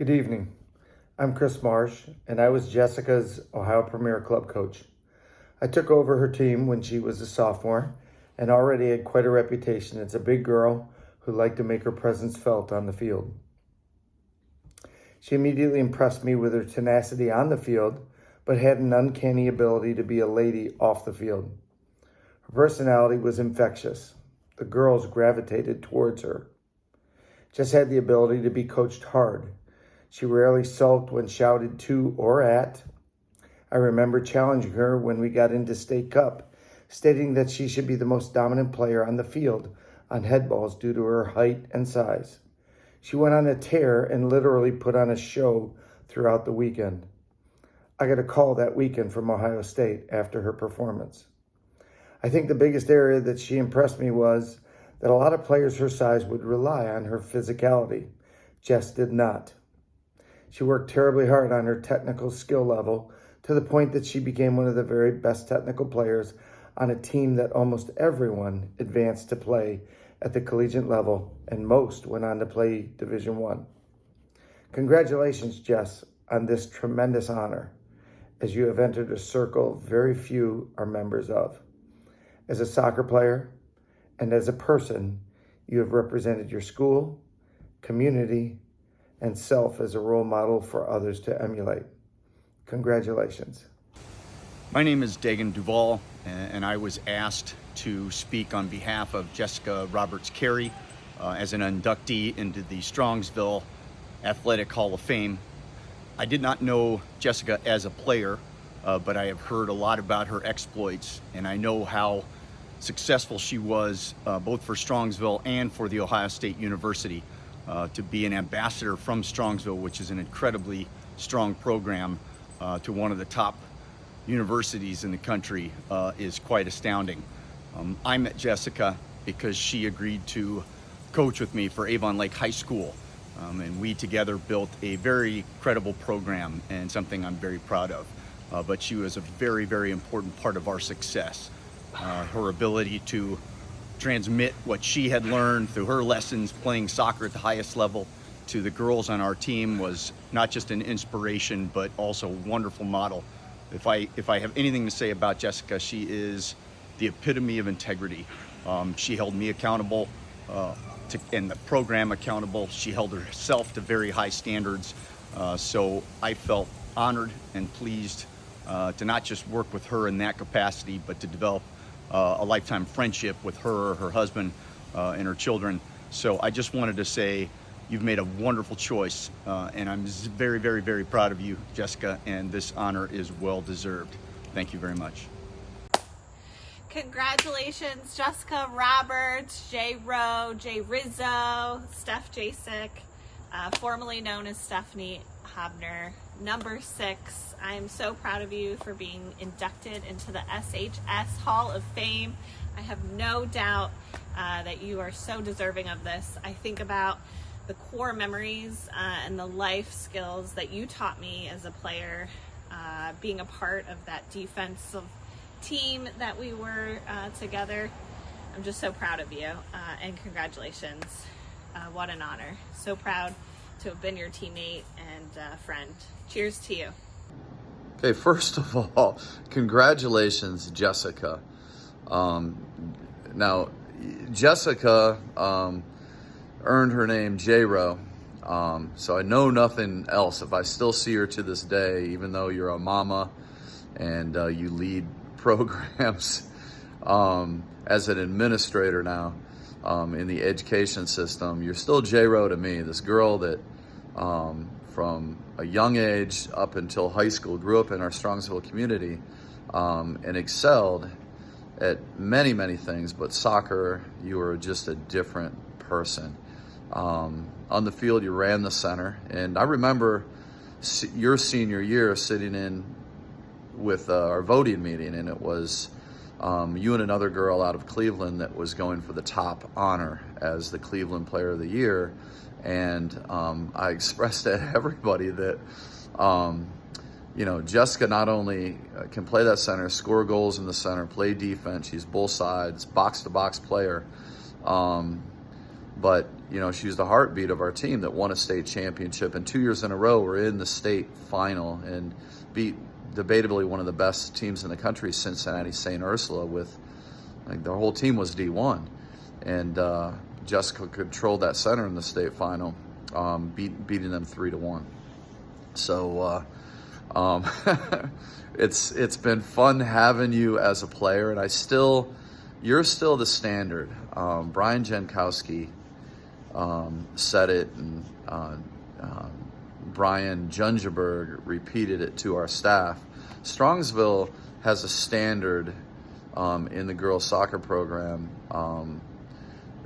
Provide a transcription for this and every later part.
Good evening. I'm Chris Marsh, and I was Jessica's Ohio Premier Club coach. I took over her team when she was a sophomore and already had quite a reputation as a big girl who liked to make her presence felt on the field. She immediately impressed me with her tenacity on the field, but had an uncanny ability to be a lady off the field. Her personality was infectious. The girls gravitated towards her. Jess had the ability to be coached hard. She rarely sulked when shouted to or at. I remember challenging her when we got into State Cup, stating that she should be the most dominant player on the field on head balls due to her height and size. She went on a tear and literally put on a show throughout the weekend. I got a call that weekend from Ohio State after her performance. I think the biggest area that she impressed me was that a lot of players her size would rely on her physicality. Jess did not. She worked terribly hard on her technical skill level to the point that she became one of the very best technical players on a team that almost everyone advanced to play at the collegiate level, and most went on to play Division I. Congratulations, Jess, on this tremendous honor, as you have entered a circle very few are members of. As a soccer player and as a person, you have represented your school, community, and self as a role model for others to emulate. Congratulations. My name is Dagan Duvall, and I was asked to speak on behalf of Jessica Roberts-Carey as an inductee into the Strongsville Athletic Hall of Fame. I did not know Jessica as a player, but I have heard a lot about her exploits, and I know how successful she was both for Strongsville and for the Ohio State University. To be an ambassador from Strongsville, which is an incredibly strong program, to one of the top universities in the country is quite astounding. I met Jessica because she agreed to coach with me for Avon Lake High School, and we together built a very credible program and something I'm very proud of. But she was a very, very important part of our success. Her ability to transmit what she had learned through her lessons playing soccer at the highest level to the girls on our team was not just an inspiration, but also a wonderful model. If I have anything to say about Jessica, she is the epitome of integrity. She held me accountable and the program accountable. She held herself to very high standards. So I felt honored and pleased to not just work with her in that capacity, but to develop a lifetime friendship with her, her husband, and her children. So I just wanted to say you've made a wonderful choice, and I'm very, very, very proud of you, Jessica, and this honor is well deserved. Thank you very much. Congratulations, Jessica Roberts, Jay Rowe, Jay Rizzo, Steph Jasek, formerly known as Stephanie Hobner, number 6. I'm so proud of you for being inducted into the SHS Hall of Fame. I have no doubt that you are so deserving of this. I think about the core memories and the life skills that you taught me as a player, being a part of that defensive team that we were together. I'm just so proud of you, and congratulations. What an honor. So proud to have been your teammate and friend. Cheers to you. Okay, first of all, congratulations, Jessica. Now, Jessica earned her name J-Ro, so I know nothing else. If I still see her to this day, even though you're a mama and you lead programs as an administrator now in the education system, you're still J-Ro to me. This girl that from a young age up until high school grew up in our Strongsville community and excelled at many, many things, but soccer, you were just a different person. On the field, you ran the center, and I remember your senior year sitting in with our voting meeting, and it was you and another girl out of Cleveland that was going for the top honor as the Cleveland Player of the Year. And I expressed to everybody that, Jessica not only can play that center, score goals in the center, play defense, she's both sides, box-to-box player, but you know, she's the heartbeat of our team that won a state championship. And 2 years in a row, we're in the state final and beat debatably one of the best teams in the country, Cincinnati St. Ursula, with, like, the whole team was D1. And Jessica controlled that center in the state final, beating them 3-1. So it's been fun having you as a player, and you're still the standard. Brian Jankowski said it, and Brian Jungerberg repeated it to our staff. Strongsville has a standard in the girls soccer program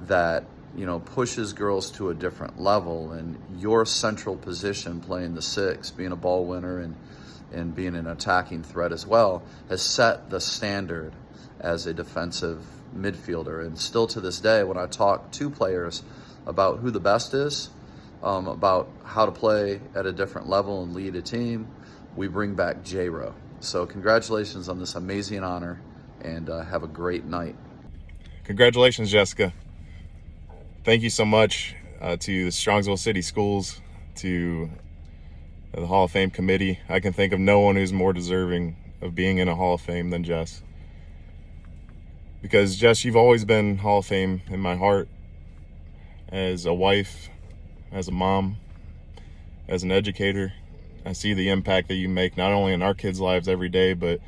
that, you know, pushes girls to a different level, and your central position, playing the 6, being a ball winner and being an attacking threat as well, has set the standard as a defensive midfielder. And still to this day, when I talk to players about who the best is, about how to play at a different level and lead a team, we bring back J-Ro. So congratulations on this amazing honor, and have a great night. Congratulations, Jessica. Thank you so much to the Strongsville City Schools, to the Hall of Fame committee. I can think of no one who's more deserving of being in a Hall of Fame than Jess. Because, Jess, you've always been Hall of Fame in my heart, as a wife, as a mom, as an educator. I see the impact that you make not only in our kids' lives every day, but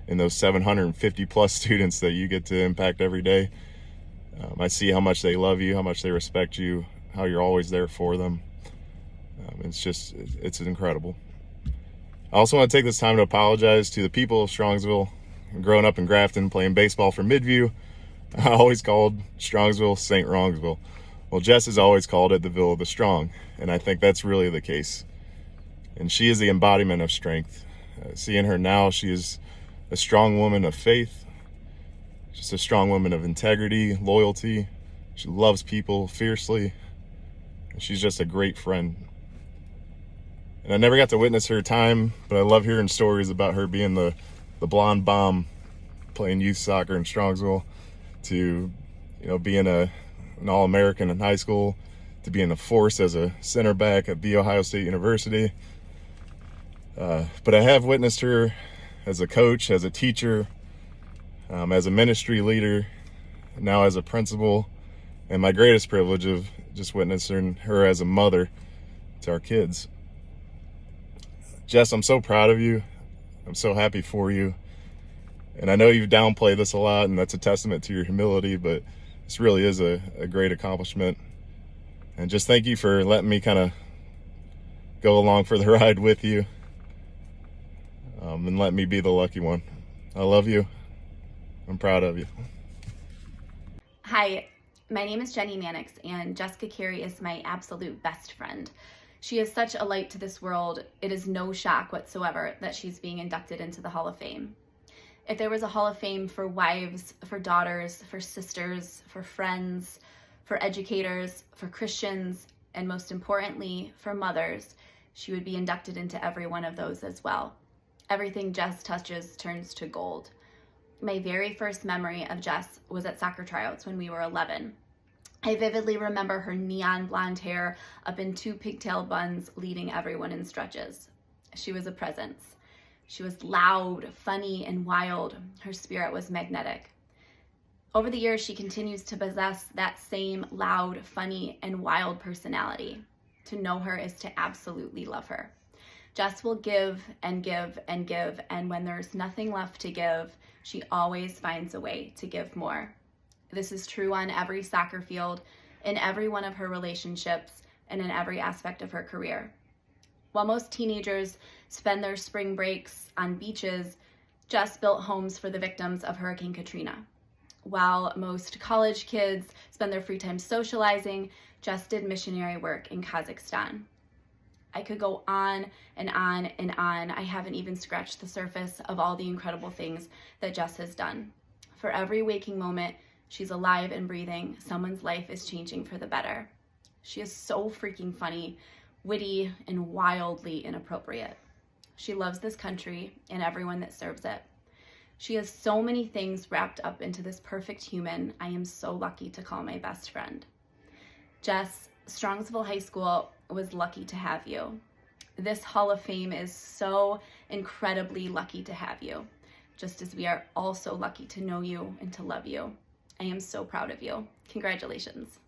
in those 750 plus students that you get to impact every day. I see how much they love you, how much they respect you, how you're always there for them. It's incredible. I also want to take this time to apologize to the people of Strongsville. Growing up in Grafton, playing baseball for Midview, I always called Strongsville St. Wrongsville. Well, Jess has always called it the Ville of the Strong, and I think that's really the case. And she is the embodiment of strength. Seeing her now, she is a strong woman of faith, just a strong woman of integrity, loyalty. She loves people fiercely, and she's just a great friend. And I never got to witness her time, but I love hearing stories about her being the blonde bomb playing youth soccer in Strongsville, to, you know, being an All-American in high school, to being a force as a center back at The Ohio State University. But I have witnessed her as a coach, as a teacher, as a ministry leader, now as a principal, and my greatest privilege of just witnessing her as a mother to our kids. Jess, I'm so proud of you. I'm so happy for you. And I know you've downplayed this a lot, and that's a testament to your humility, but this really is a great accomplishment. And just thank you for letting me kind of go along for the ride with you, and let me be the lucky one. I love you. I'm proud of you. Hi, my name is Jenny Mannix, and Jessica Carey is my absolute best friend. She is such a light to this world. It is no shock whatsoever that she's being inducted into the Hall of Fame. If there was a Hall of Fame for wives, for daughters, for sisters, for friends, for educators, for Christians, and most importantly, for mothers, she would be inducted into every one of those as well. Everything Jess touches turns to gold. My very first memory of Jess was at soccer tryouts when we were 11. I vividly remember her neon blonde hair up in 2 pigtail buns, leading everyone in stretches. She was a presence. She was loud, funny, and wild. Her spirit was magnetic. Over the years, she continues to possess that same loud, funny, and wild personality. To know her is to absolutely love her. Jess will give and give and give, and when there's nothing left to give, she always finds a way to give more. This is true on every soccer field, in every one of her relationships, and in every aspect of her career. While most teenagers spend their spring breaks on beaches, Jess built homes for the victims of Hurricane Katrina. While most college kids spend their free time socializing, Jess did missionary work in Kazakhstan. I could go on and on and on. I haven't even scratched the surface of all the incredible things that Jess has done. For every waking moment, she's alive and breathing. Someone's life is changing for the better. She is so freaking funny, witty, and wildly inappropriate. She loves this country and everyone that serves it. She has so many things wrapped up into this perfect human I am so lucky to call my best friend. Jess, Strongsville High School was lucky to have you. This Hall of Fame is so incredibly lucky to have you, just as we are also lucky to know you and to love you. I am so proud of you. Congratulations.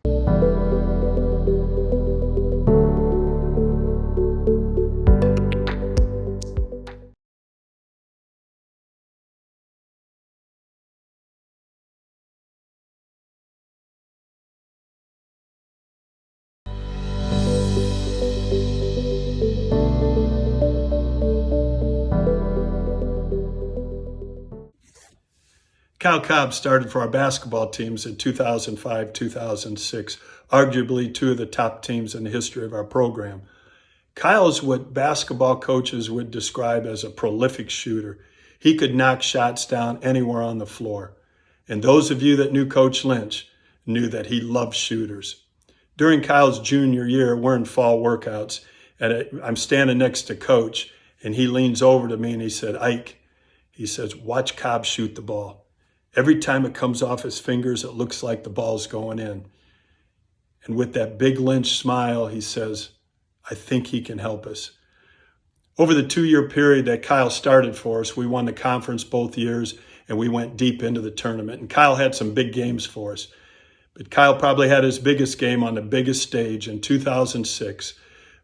Kyle Cobb started for our basketball teams in 2005, 2006, arguably two of the top teams in the history of our program. Kyle's what basketball coaches would describe as a prolific shooter. He could knock shots down anywhere on the floor. And those of you that knew Coach Lynch knew that he loved shooters. During Kyle's junior year, we're in fall workouts, and I'm standing next to Coach, and he leans over to me and he said, "Ike," he says, "watch Cobb shoot the ball. Every time it comes off his fingers, it looks like the ball's going in." And with that big Lynch smile, he says, "I think he can help us." Over the 2-year period that Kyle started for us, we won the conference both years, and we went deep into the tournament. And Kyle had some big games for us. But Kyle probably had his biggest game on the biggest stage in 2006.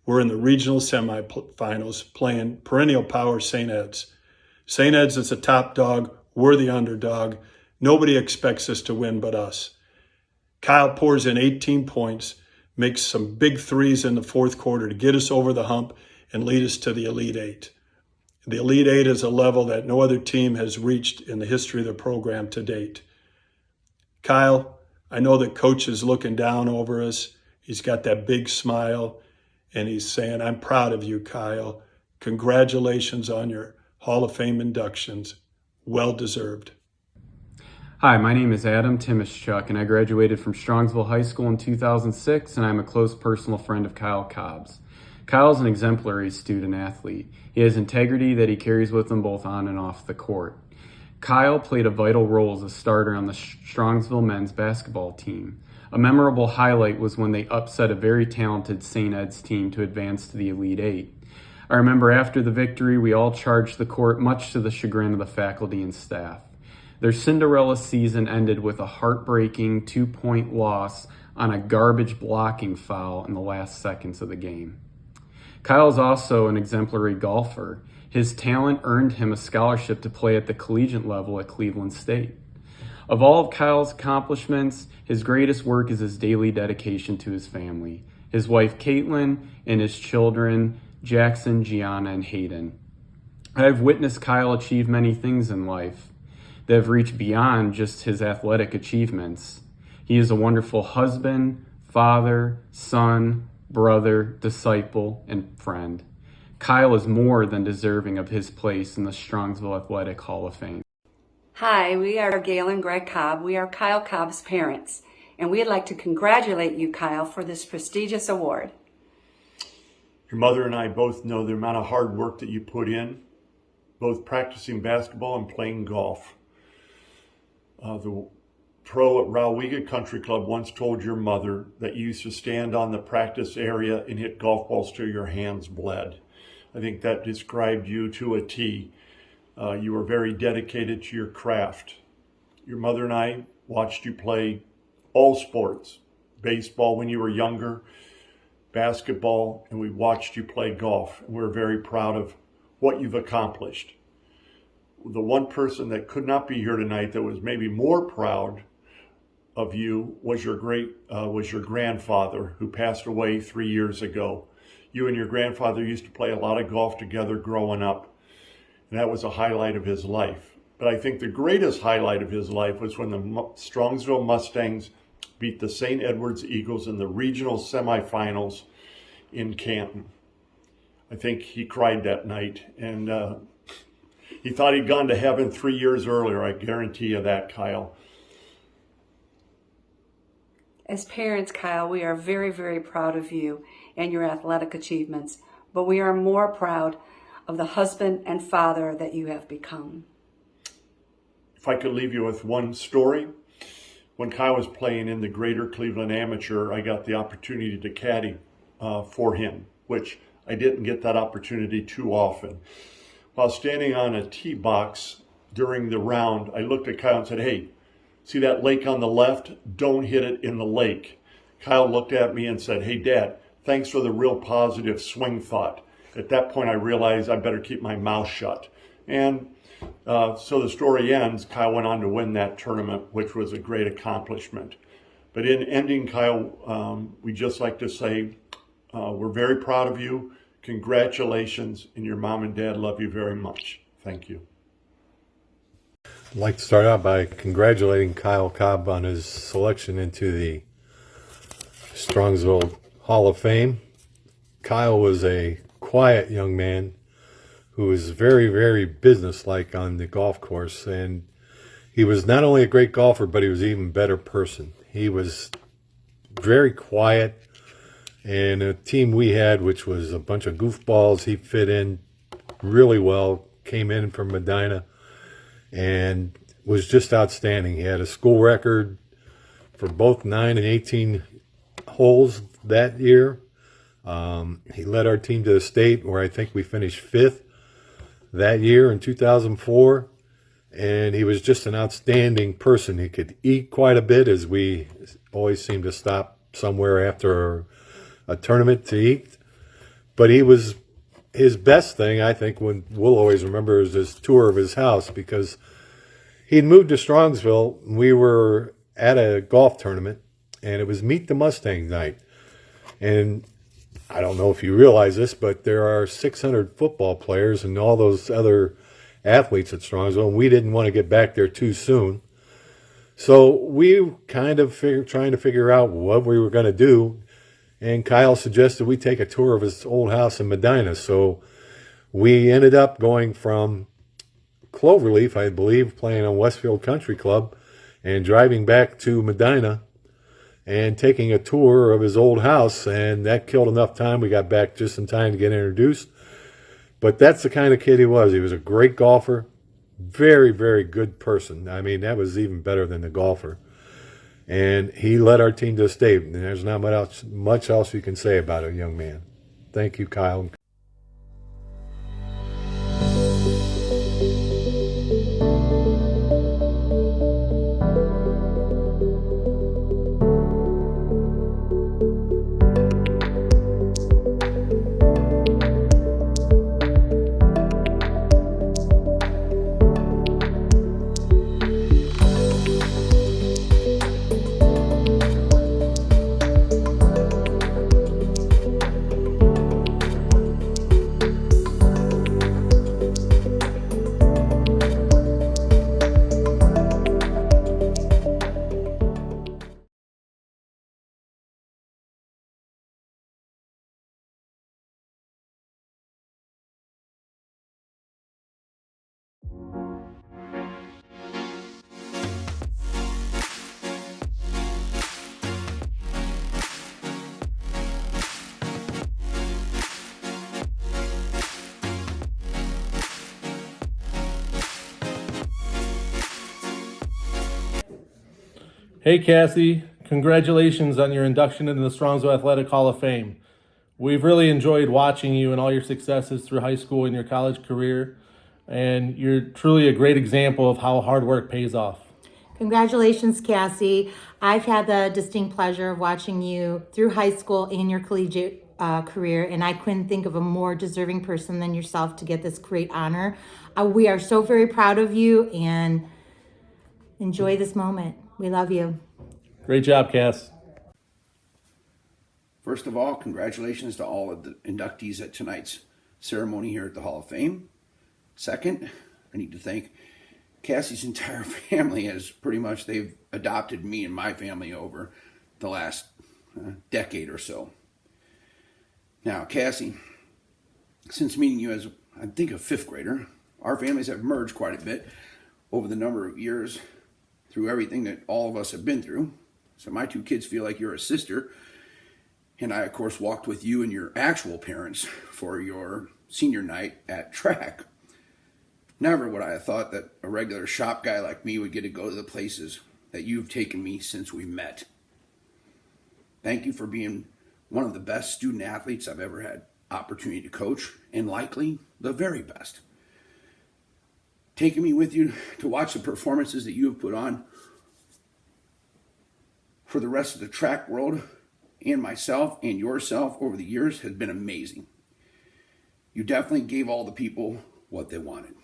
We're in the regional semifinals playing perennial power St. Ed's. St. Ed's is the top dog. We're the underdog. Nobody expects us to win but us. Kyle pours in 18 points, makes some big threes in the fourth quarter to get us over the hump and lead us to the Elite Eight. The Elite Eight is a level that no other team has reached in the history of the program to date. Kyle, I know that Coach is looking down over us. He's got that big smile, and he's saying, "I'm proud of you, Kyle. Congratulations on your Hall of Fame inductions. Well deserved." Hi, my name is Adam Timischuk, and I graduated from Strongsville High School in 2006, and I'm a close personal friend of Kyle Cobb's. Kyle's an exemplary student-athlete. He has integrity that he carries with him both on and off the court. Kyle played a vital role as a starter on the Strongsville men's basketball team. A memorable highlight was when they upset a very talented St. Ed's team to advance to the Elite Eight. I remember after the victory, we all charged the court, much to the chagrin of the faculty and staff. Their Cinderella season ended with a heartbreaking 2-point loss on a garbage blocking foul in the last seconds of the game. Kyle is also an exemplary golfer. His talent earned him a scholarship to play at the collegiate level at Cleveland State. Of all of Kyle's accomplishments, his greatest work is his daily dedication to his family, his wife Caitlin, and his children Jackson, Gianna, and Hayden. I have witnessed Kyle achieve many things in life that have reached beyond just his athletic achievements. He is a wonderful husband, father, son, brother, disciple, and friend. Kyle is more than deserving of his place in the Strongsville Athletic Hall of Fame. Hi, we are Gail and Greg Cobb. We are Kyle Cobb's parents, and we'd like to congratulate you, Kyle, for this prestigious award. Your mother and I both know the amount of hard work that you put in, both practicing basketball and playing golf. The pro at Rowega Country Club once told your mother that you used to stand on the practice area and hit golf balls till your hands bled. I think that described you to a T. You were very dedicated to your craft. Your mother and I watched you play all sports, baseball when you were younger, basketball, and we watched you play golf. And we're very proud of what you've accomplished. The one person that could not be here tonight that was maybe more proud of you was your grandfather, who passed away 3 years ago. You and your grandfather used to play a lot of golf together growing up, and that was a highlight of his life. But I think the greatest highlight of his life was when the Strongsville Mustangs beat the St. Edwards Eagles in the regional semifinals in Canton. I think he cried that night, and he thought he'd gone to heaven 3 years earlier. I guarantee you that, Kyle. As parents, Kyle, we are very, very proud of you and your athletic achievements, but we are more proud of the husband and father that you have become. If I could leave you with one story, when Kyle was playing in the Greater Cleveland Amateur, I got the opportunity to caddy for him, which I didn't get that opportunity too often. While standing on a tee box during the round, I looked at Kyle and said, "Hey, see that lake on the left? Don't hit it in the lake." Kyle looked at me and said, "Hey, Dad, thanks for the real positive swing thought." At that point, I realized I better keep my mouth shut. And so the story ends. Kyle went on to win that tournament, which was a great accomplishment. But in ending, Kyle, we just like to say, we're very proud of you. Congratulations, and your mom and dad love you very much. Thank you. I'd like to start out by congratulating Kyle Cobb on his selection into the Strongsville Hall of Fame. Kyle was a quiet young man who was very, very businesslike on the golf course, and he was not only a great golfer, but he was an even better person. He was very quiet, and a team we had, which was a bunch of goofballs, he fit in really well, came in from Medina, and was just outstanding. He had a school record for both 9 and 18 holes that year. He led our team to the state, where I think we finished 5th that year in 2004. And he was just an outstanding person. He could eat quite a bit, as we always seemed to stop somewhere after a tournament to eat. But his best thing, I think, when we'll always remember, is his tour of his house, because he'd moved to Strongsville. We were at a golf tournament, and it was Meet the Mustangs night. And I don't know if you realize this, but there are 600 football players and all those other athletes at Strongsville, and we didn't want to get back there too soon. So we kind of trying to figure out what we were going to do, and Kyle suggested we take a tour of his old house in Medina. So we ended up going from Cloverleaf, I believe, playing on Westfield Country Club, and driving back to Medina and taking a tour of his old house, and that killed enough time. We got back just in time to get introduced. But that's the kind of kid he was. He was a great golfer, very, very good person. I mean, that was even better than the golfer. And he led our team to the state, and there's not much else you can say about a young man. Thank you, Kyle. Hey Cassie, congratulations on your induction into the Strongsville Athletic Hall of Fame. We've really enjoyed watching you and all your successes through high school and your college career, and you're truly a great example of how hard work pays off. Congratulations, Cassie. I've had the distinct pleasure of watching you through high school and your collegiate career, and I couldn't think of a more deserving person than yourself to get this great honor. We are so very proud of you, and enjoy this moment. We love you. Great job, Cass. First of all, congratulations to all of the inductees at tonight's ceremony here at the Hall of Fame. Second, I need to thank Cassie's entire family, as pretty much they've adopted me and my family over the last decade or so. Now, Cassie, since meeting you as, I think, a 5th grader, our families have merged quite a bit over the number of years through everything that all of us have been through. So my 2 kids feel like you're a sister. And I, of course, walked with you and your actual parents for your senior night at track. Never would I have thought that a regular shop guy like me would get to go to the places that you've taken me since we met. Thank you for being one of the best student athletes I've ever had opportunity to coach, and likely the very best. Taking me with you to watch the performances that you have put on for the rest of the track world and myself and yourself over the years has been amazing. You definitely gave all the people what they wanted.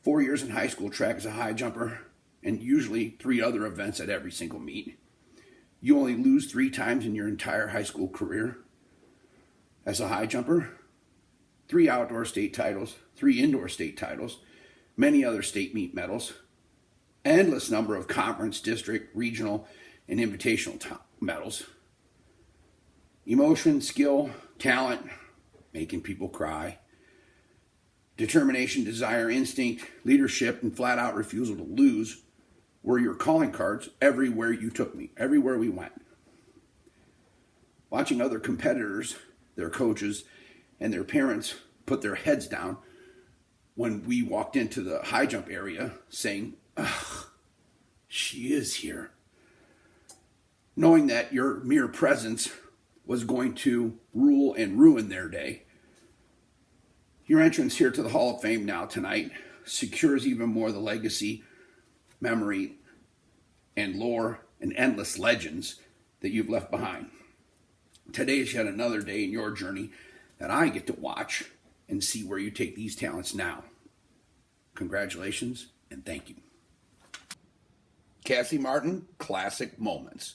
4 years in high school track as a high jumper, and usually 3 other events at every single meet. You only lose 3 times in your entire high school career as a high jumper. 3 outdoor state titles, 3 indoor state titles, many other state meet medals, endless number of conference, district, regional, and invitational medals. Emotion, skill, talent, making people cry. Determination, desire, instinct, leadership, and flat-out refusal to lose were your calling cards everywhere you took me, everywhere we went. Watching other competitors, their coaches, and their parents put their heads down when we walked into the high jump area saying, "Ugh, she is here." Knowing that your mere presence was going to rule and ruin their day. Your entrance here to the Hall of Fame now tonight secures even more the legacy, memory, and lore and endless legends that you've left behind. Today is yet another day in your journey that I get to watch and see where you take these talents now. Congratulations and thank you. Cassie Martin, classic moments.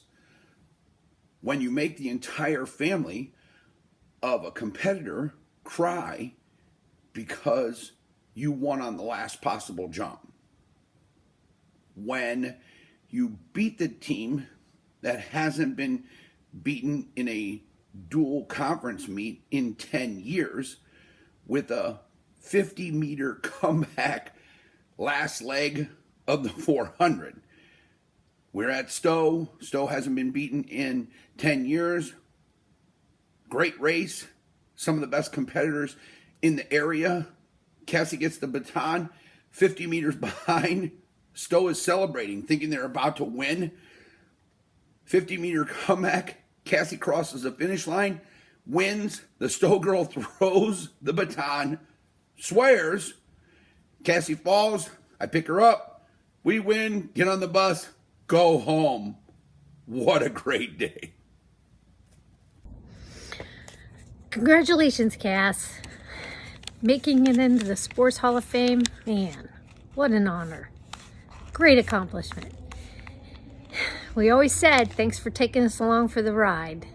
When you make the entire family of a competitor cry because you won on the last possible jump. When you beat the team that hasn't been beaten in a dual conference meet in 10 years with a 50-meter comeback last leg of the 400. We're at Stowe. Stowe hasn't been beaten in 10 years. Great race. Some of the best competitors in the area. Cassie gets the baton, 50 meters behind. Stowe is celebrating, thinking they're about to win. 50-meter comeback. Cassie crosses the finish line, wins. The Stowe girl throws the baton, swears. Cassie falls. I pick her up. We win. Get on the bus. Go home. What a great day. Congratulations, Cass. Making it into the Sports Hall of Fame, man, what an honor. Great accomplishment. We always said, thanks for taking us along for the ride.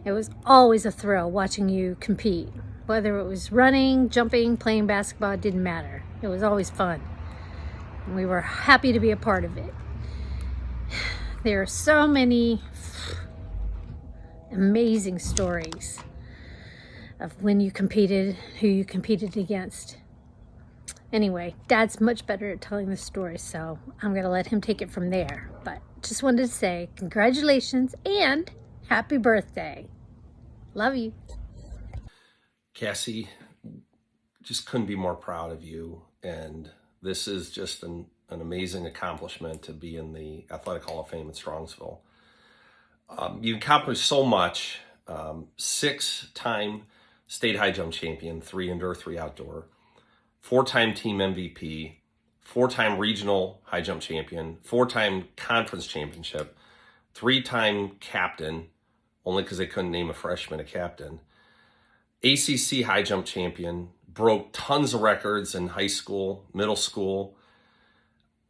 It was always a thrill watching you compete. Whether it was running, jumping, playing basketball, it didn't matter. It was always fun. And we were happy to be a part of it. There are so many amazing stories of when you competed, who you competed against. Anyway, Dad's much better at telling the story, so I'm going to let him take it from there. But just wanted to say congratulations and happy birthday. Love you. Cassie, just couldn't be more proud of you. And this is just an amazing accomplishment to be in the Athletic Hall of Fame at Strongsville. You accomplished so much. 6-time state high jump champion, 3 indoor, 3 outdoor, 4-time team MVP, 4-time regional high jump champion, 4-time conference championship, 3-time captain, only because they couldn't name a freshman a captain, ACC high jump champion, broke tons of records in high school, middle school.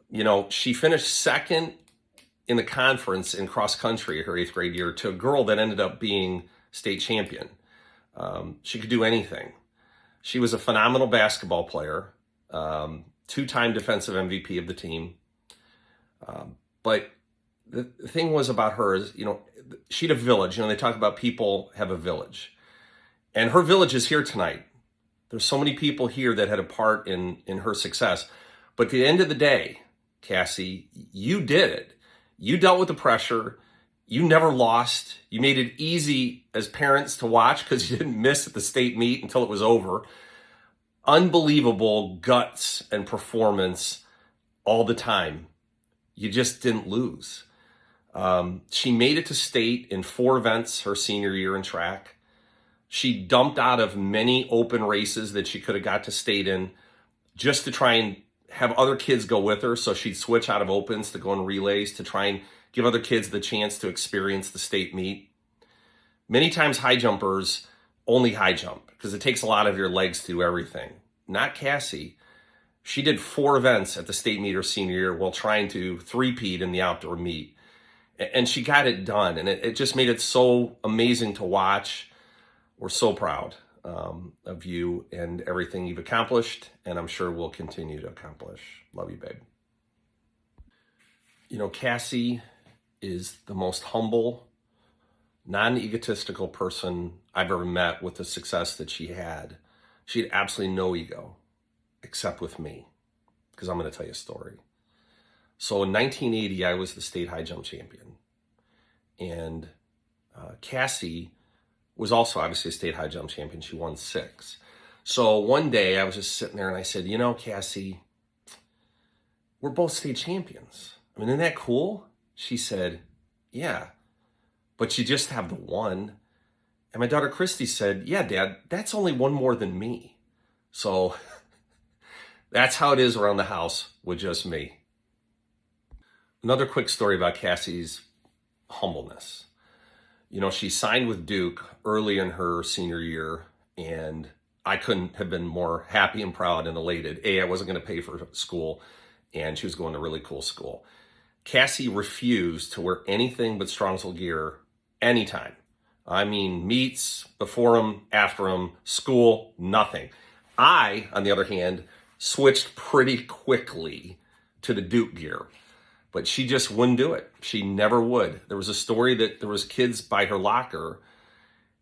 You know, she finished second in the conference in cross country her 8th grade year to a girl that ended up being state champion. She could do anything. She was a phenomenal basketball player, 2-time defensive MVP of the team. But the thing was about her is, you know, she had a village. You know, they talk about people have a village. And her village is here tonight. There's so many people here that had a part in her success. But at the end of the day, Cassie, you did it. You dealt with the pressure. You never lost. You made it easy as parents to watch because you didn't miss at the state meet until it was over. Unbelievable guts and performance all the time. you just didn't lose. She made it to state in 4 events her senior year in track. She dumped out of many open races that she could have got to state in just to try and have other kids go with her. So she'd switch out of opens to go in relays to try and give other kids the chance to experience the state meet. Many times high jumpers only high jump because it takes a lot of your legs to do everything. Not Cassie. She did 4 events at the state meet her senior year while trying to three-peat in the outdoor meet. And she got it done. And it just made it so amazing to watch. We're so proud of you and everything you've accomplished, and I'm sure we'll continue to accomplish. Love you, babe. You know, Cassie is the most humble, non-egotistical person I've ever met with the success that she had. She had absolutely no ego, except with me, because I'm going to tell you a story. So in 1980, I was the state high jump champion, and Cassie was also obviously a state high jump champion. She won 6. So one day I was just sitting there and I said, you know, Cassie, we're both state champions. I mean, isn't that cool? She said, yeah, but you just have the 1. And my daughter Christy said, yeah, Dad, that's only 1 more than me. So that's how it is around the house with just me. Another quick story about Cassie's humbleness. You know, she signed with Duke early in her senior year, and I couldn't have been more happy and proud and elated. I wasn't going to pay for school, and she was going to a really cool school. Cassie refused to wear anything but Strongsville gear anytime. I mean, meets, before them, after them, school, nothing. I, on the other hand, switched pretty quickly to the Duke gear. But she just wouldn't do it. She never would. There was a story that there was kids by her locker,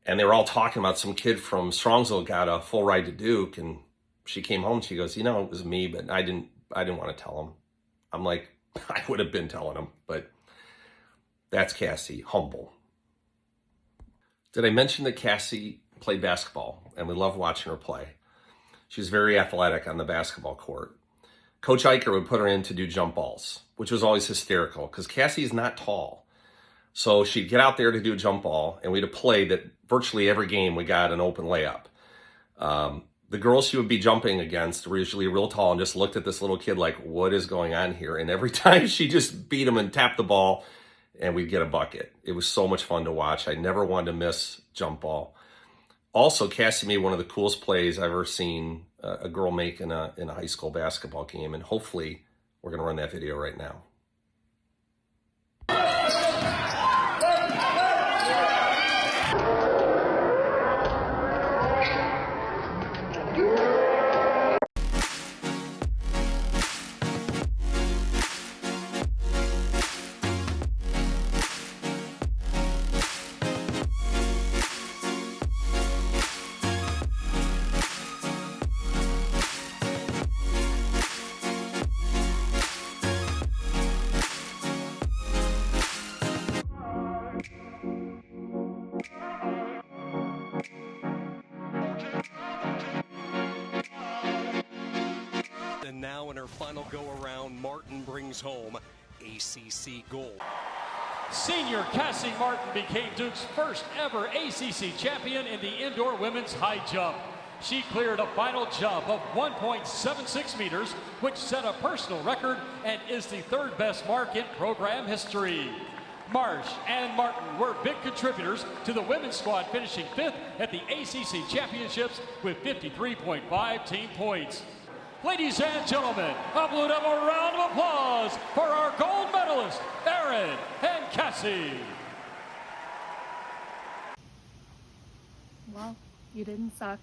and they were all talking about some kid from Strongsville got a full ride to Duke, and she came home and she goes, you know, it was me, but I didn't want to tell him. I'm like, I would have been telling him, but that's Cassie, humble. Did I mention that Cassie played basketball, and we love watching her play? She was very athletic on the basketball court. Coach Eicher would put her in to do jump balls, which was always hysterical because Cassie is not tall. So she'd get out there to do a jump ball, and we'd have played that virtually every game we got an open layup. The girls she would be jumping against were usually real tall and just looked at this little kid like, what is going on here? And every time she just beat them and tapped the ball, and we'd get a bucket. It was so much fun to watch. I never wanted to miss jump ball. Also, Cassie made one of the coolest plays I've ever seen a girl make in a high school basketball game, and hopefully we're going to run that video right now. And now in her final go-around, Martin brings home ACC gold. Senior Cassie Martin became Duke's first ever ACC champion in the indoor women's high jump. She cleared a final jump of 1.76 meters, which set a personal record and is the 3rd best mark in program history. Marsh and Martin were big contributors to the women's squad, finishing 5th at the ACC championships with 53.5 team points. Ladies and gentlemen, a Blue Devil round of applause for our gold medalists, Erin and Cassie. Well, you didn't suck.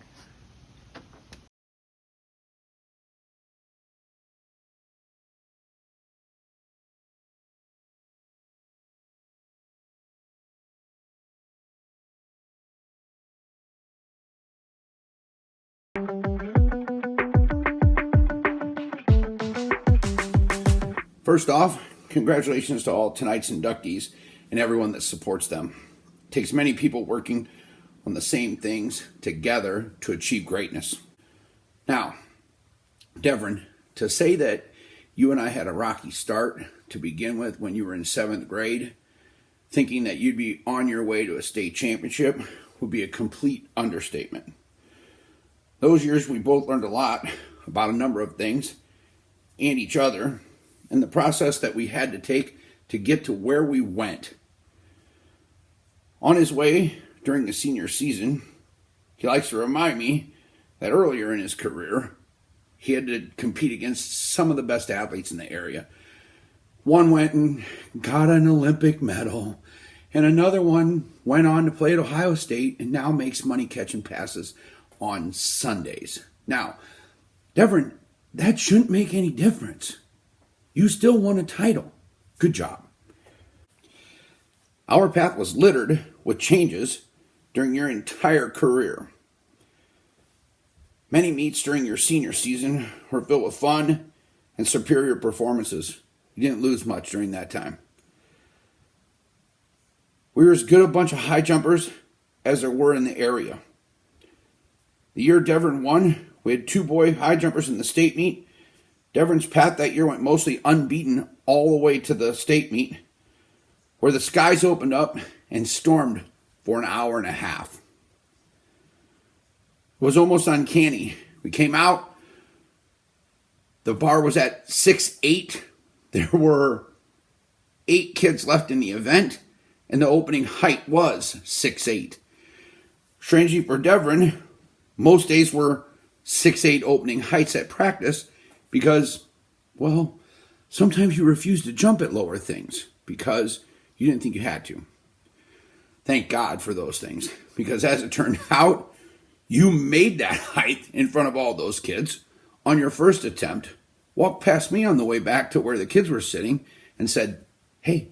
First off, congratulations to all tonight's inductees and everyone that supports them. It takes many people working on the same things together to achieve greatness. Now, Devrin, to say that You and I had a rocky start to begin with when you were in 7th grade. Thinking that you'd be on your way to a state championship would be a complete understatement. Those years we both learned a lot about a number of things and each other and the process that we had to take to get to where we went. On his way during the senior season, he likes to remind me that earlier in his career, he had to compete against some of the best athletes in the area. One went and got an Olympic medal, and another one went on to play at Ohio State and now makes money catching passes on Sundays. Now, Devin, that shouldn't make any difference. You still won a title. Good job. Our path was littered with changes during your entire career. Many meets during your senior season were filled with fun and superior performances. You didn't lose much during that time. We were as good a bunch of high jumpers as there were in the area. The year Devin won, we had 2 boy high jumpers in the state meet. Devin's path that year went mostly unbeaten all the way to the state meet, where the skies opened up and stormed for an hour and a half. It was almost uncanny. We came out, the bar was at 6'8". There were 8 kids left in the event, and the opening height was 6'8". Strangely for Devin, most days were 6'8" opening heights at practice because, well, sometimes you refused to jump at lower things because you didn't think you had to. Thank God for those things, because as it turned out, you made that height in front of all those kids on your first attempt, walked past me on the way back to where the kids were sitting and said, "Hey,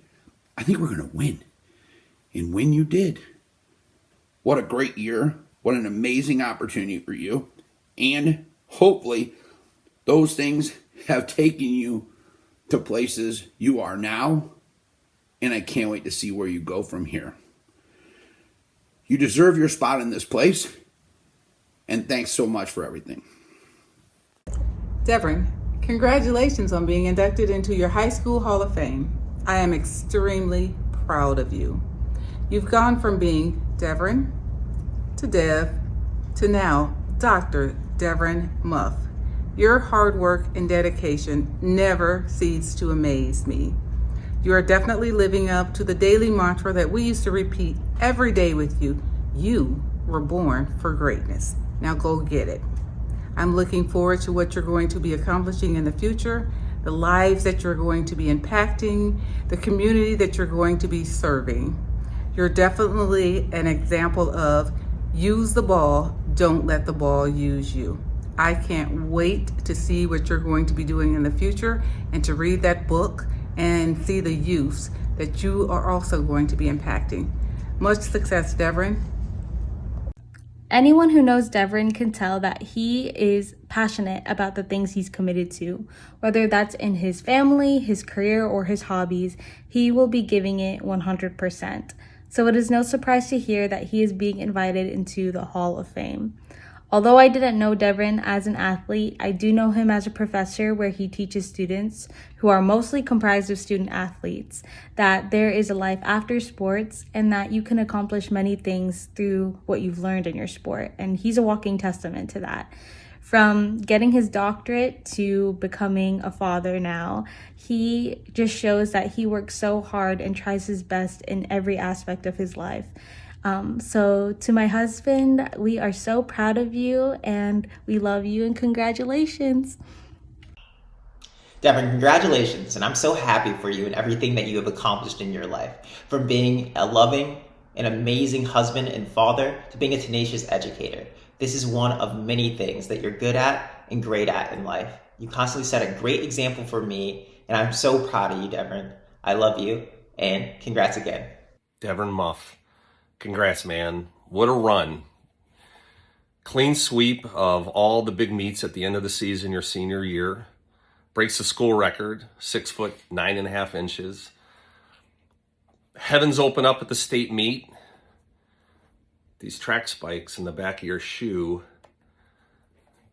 I think we're going to win." And when you did, what a great year. What an amazing opportunity for you. And hopefully those things have taken you to places you are now. And I can't wait to see where you go from here. You deserve your spot in this place. And thanks so much for everything. Devin, congratulations on being inducted into your high school Hall of Fame. I am extremely proud of you. You've gone from being Devin to Dev to now Dr. Devin Muff. Your hard work and dedication never cease to amaze me. You are definitely living up to the daily mantra that we used to repeat every day with you. You were born for greatness. Now go get it. I'm looking forward to what you're going to be accomplishing in the future, the lives that you're going to be impacting, the community that you're going to be serving. You're definitely an example of use the ball, don't let the ball use you. I can't wait to see what you're going to be doing in the future and to read that book and see the youths that you are also going to be impacting. Much success, Devin. Anyone who knows Devin can tell that he is passionate about the things he's committed to. Whether that's in his family, his career, or his hobbies, he will be giving it 100%. So it is no surprise to hear that he is being invited into the Hall of Fame. Although I didn't know Devin as an athlete, I do know him as a professor where he teaches students, who are mostly comprised of student athletes, that there is a life after sports and that you can accomplish many things through what you've learned in your sport. And he's a walking testament to that. From getting his doctorate to becoming a father now, he just shows that he works so hard and tries his best in every aspect of his life. So to my husband, we are so proud of you and we love you and congratulations. Devin, congratulations, and I'm so happy for you and everything that you have accomplished in your life. From being a loving and amazing husband and father to being a tenacious educator. This is one of many things that you're good at and great at in life. You constantly set a great example for me, and I'm so proud of you, Devin. I love you, and congrats again. Devin Muff, congrats, man. What a run. Clean sweep of all the big meets at the end of the season your senior year. Breaks the school record, 6 foot 9.5 inches. Heavens open up at the state meet. These track spikes in the back of your shoe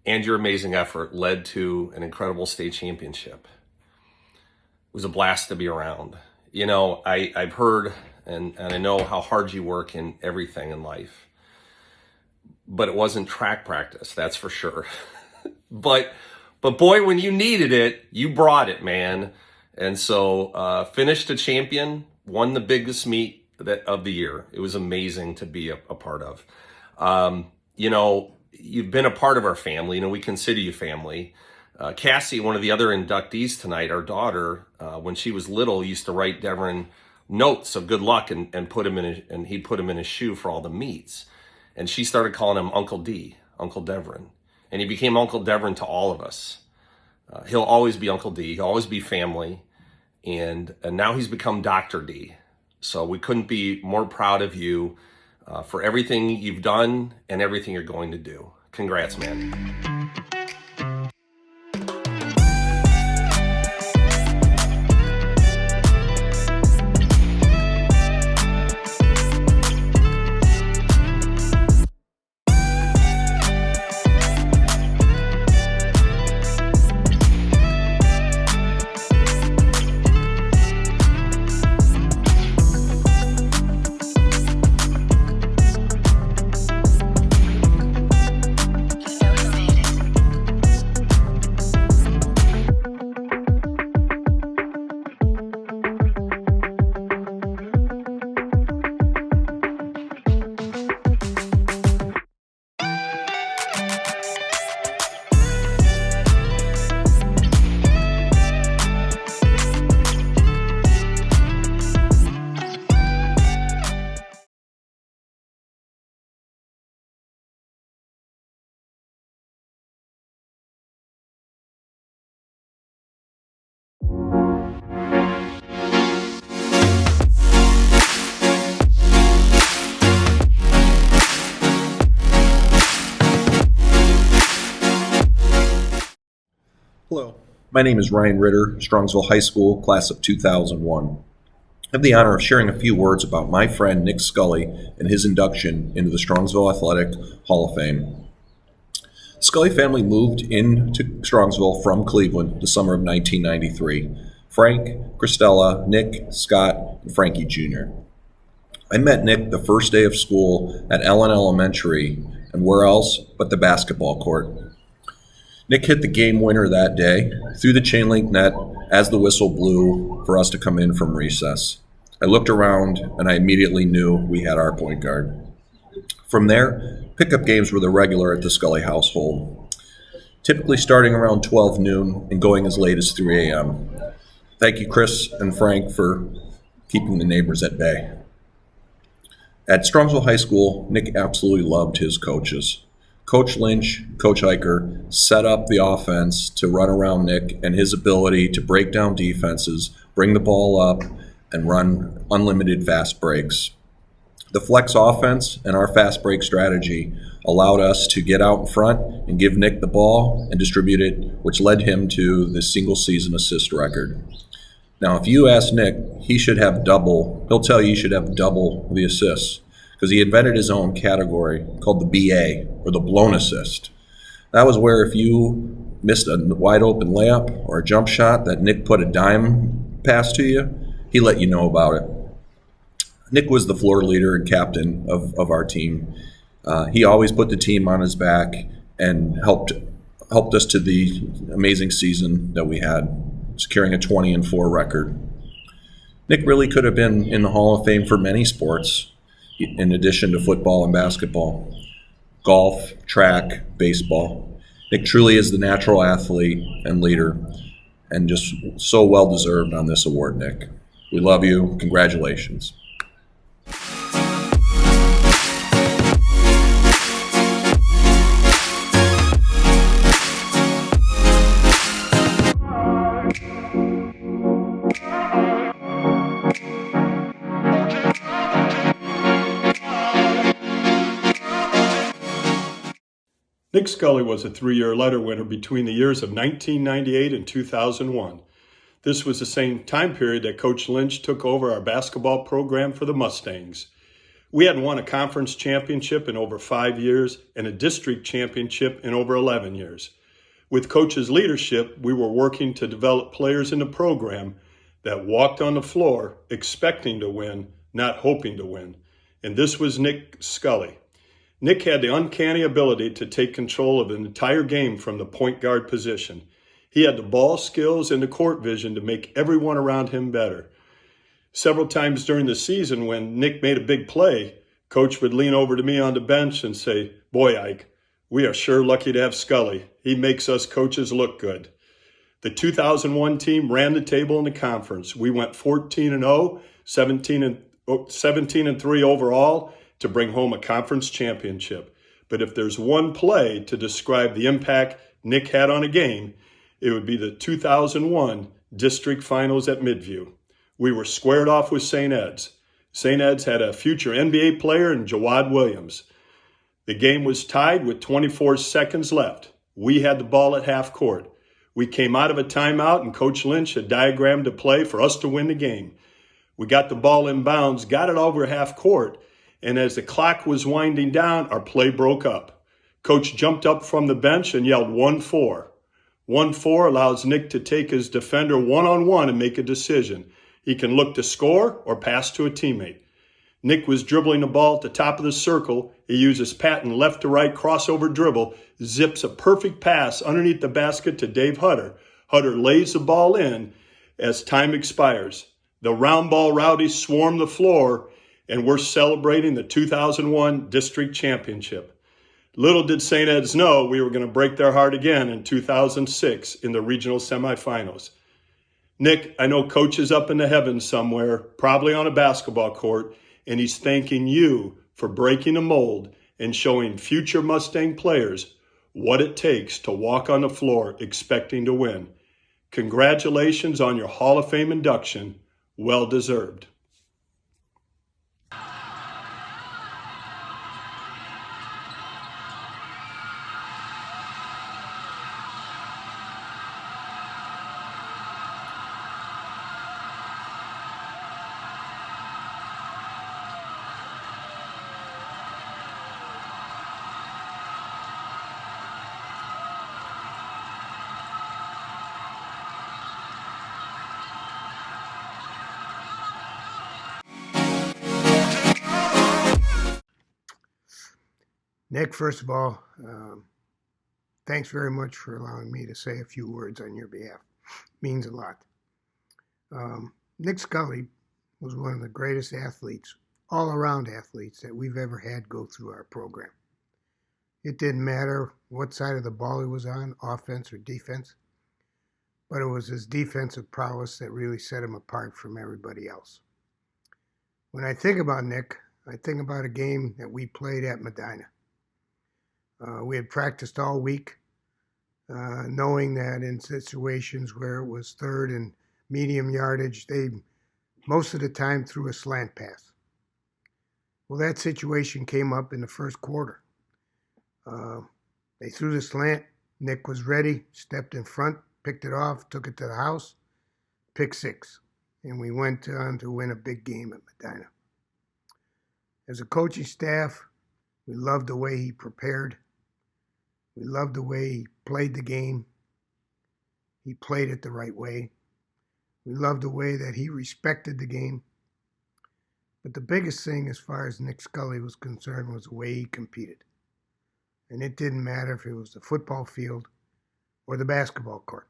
and your amazing effort led to an incredible state championship. was a blast to be around. You know, I've heard and I know how hard you work in everything in life, but it wasn't track practice, that's for sure. But boy, when you needed it, you brought it, man. And so finished a champion, won the biggest meet of the year. It was amazing to be a part of. You know, you've been a part of our family. You know, we consider you family. Cassie, one of the other inductees tonight, our daughter, when she was little, used to write Devin notes of good luck and put him in and he'd put him in his shoe for all the meets. And she started calling him Uncle D, Uncle Devin. And he became Uncle Devin to all of us. He'll always be Uncle D. He'll always be family. And now he's become Dr. D. So we couldn't be more proud of you for everything you've done and everything you're going to do. Congrats, man. Hello, my name is Ryan Ritter, Strongsville High School, class of 2001. I have the honor of sharing a few words about my friend Nick Scully and his induction into the Strongsville Athletic Hall of Fame. The Scully family moved into Strongsville from Cleveland the summer of 1993. Frank, Christella, Nick, Scott, and Frankie Jr. I met Nick the first day of school at Ellen Elementary, and where else but the basketball court. Nick hit the game winner that day through the chain link net as the whistle blew for us to come in from recess. I looked around and I immediately knew we had our point guard. From there, pickup games were the regular at the Scully household, typically starting around 12 noon and going as late as 3 a.m. Thank you, Chris and Frank, for keeping the neighbors at bay. At Strongsville High School, Nick absolutely loved his coaches. Coach Lynch, Coach Hiker set up the offense to run around Nick, and his ability to break down defenses, bring the ball up, and run unlimited fast breaks. The flex offense and our fast break strategy allowed us to get out in front and give Nick the ball and distribute it, which led him to the single season assist record. Now, if you ask Nick, he'll tell you should have double the assists, because he invented his own category called the BA, or the blown assist. That was where if you missed a wide open layup or a jump shot that Nick put a dime pass to you, he let you know about it. Nick was the floor leader and captain of our team. He always put the team on his back and helped us to the amazing season that we had, securing a 20-4 record. Nick really could have been in the Hall of Fame for many sports, in addition to football and basketball, golf, track, baseball. Nick truly is the natural athlete and leader, and just so well deserved on this award, Nick. We love you. Congratulations. Nick Scully was a 3-year letter winner between the years of 1998 and 2001. This was the same time period that Coach Lynch took over our basketball program for the Mustangs. We hadn't won a conference championship in over 5 years and a district championship in over 11 years. With Coach's leadership, we were working to develop players in the program that walked on the floor expecting to win, not hoping to win. And this was Nick Scully. Nick had the uncanny ability to take control of an entire game from the point guard position. He had the ball skills and the court vision to make everyone around him better. Several times during the season when Nick made a big play, Coach would lean over to me on the bench and say, "Boy, Ike, we are sure lucky to have Scully. He makes us coaches look good." The 2001 team ran the table in the conference. We went 14-0, 17-3 overall to bring home a conference championship. But if there's one play to describe the impact Nick had on a game, it would be the 2001 district finals at Midview. We were squared off with St. Ed's. St. Ed's had a future NBA player in Jawad Williams. The game was tied with 24 seconds left. We had the ball at half court. We came out of a timeout and Coach Lynch had diagrammed a play for us to win the game. We got the ball in bounds, got it over half court, and as the clock was winding down, our play broke up. Coach jumped up from the bench and yelled 1-4. 1-4 allows Nick to take his defender one-on-one and make a decision. He can look to score or pass to a teammate. Nick was dribbling the ball at the top of the circle. He uses patent left to right crossover dribble, zips a perfect pass underneath the basket to Dave Hutter. Hutter lays the ball in as time expires. The round ball rowdies swarm the floor, and we're celebrating the 2001 district championship. Little did St. Ed's know we were going to break their heart again in 2006 in the regional semifinals. Nick, I know Coach is up in the heavens somewhere, probably on a basketball court, and he's thanking you for breaking the mold and showing future Mustang players what it takes to walk on the floor expecting to win. Congratulations on your Hall of Fame induction. Well deserved. Nick, first of all, thanks very much for allowing me to say a few words on your behalf. It means a lot. Nick Scully was one of the greatest athletes, all-around athletes, that we've ever had go through our program. It didn't matter what side of the ball he was on, offense or defense, but it was his defensive prowess that really set him apart from everybody else. When I think about Nick, I think about a game that we played at Medina. We had practiced all week, knowing that in situations where it was third and medium yardage, they most of the time threw a slant pass. Well, that situation came up in the first quarter. They threw the slant. Nick was ready, stepped in front, picked it off, took it to the house, pick six. And we went on to win a big game at Medina. As a coaching staff, we loved the way he prepared. We loved the way he played the game. He played it the right way. We loved the way that he respected the game. But the biggest thing as far as Nick Scully was concerned was the way he competed. And it didn't matter if it was the football field or the basketball court.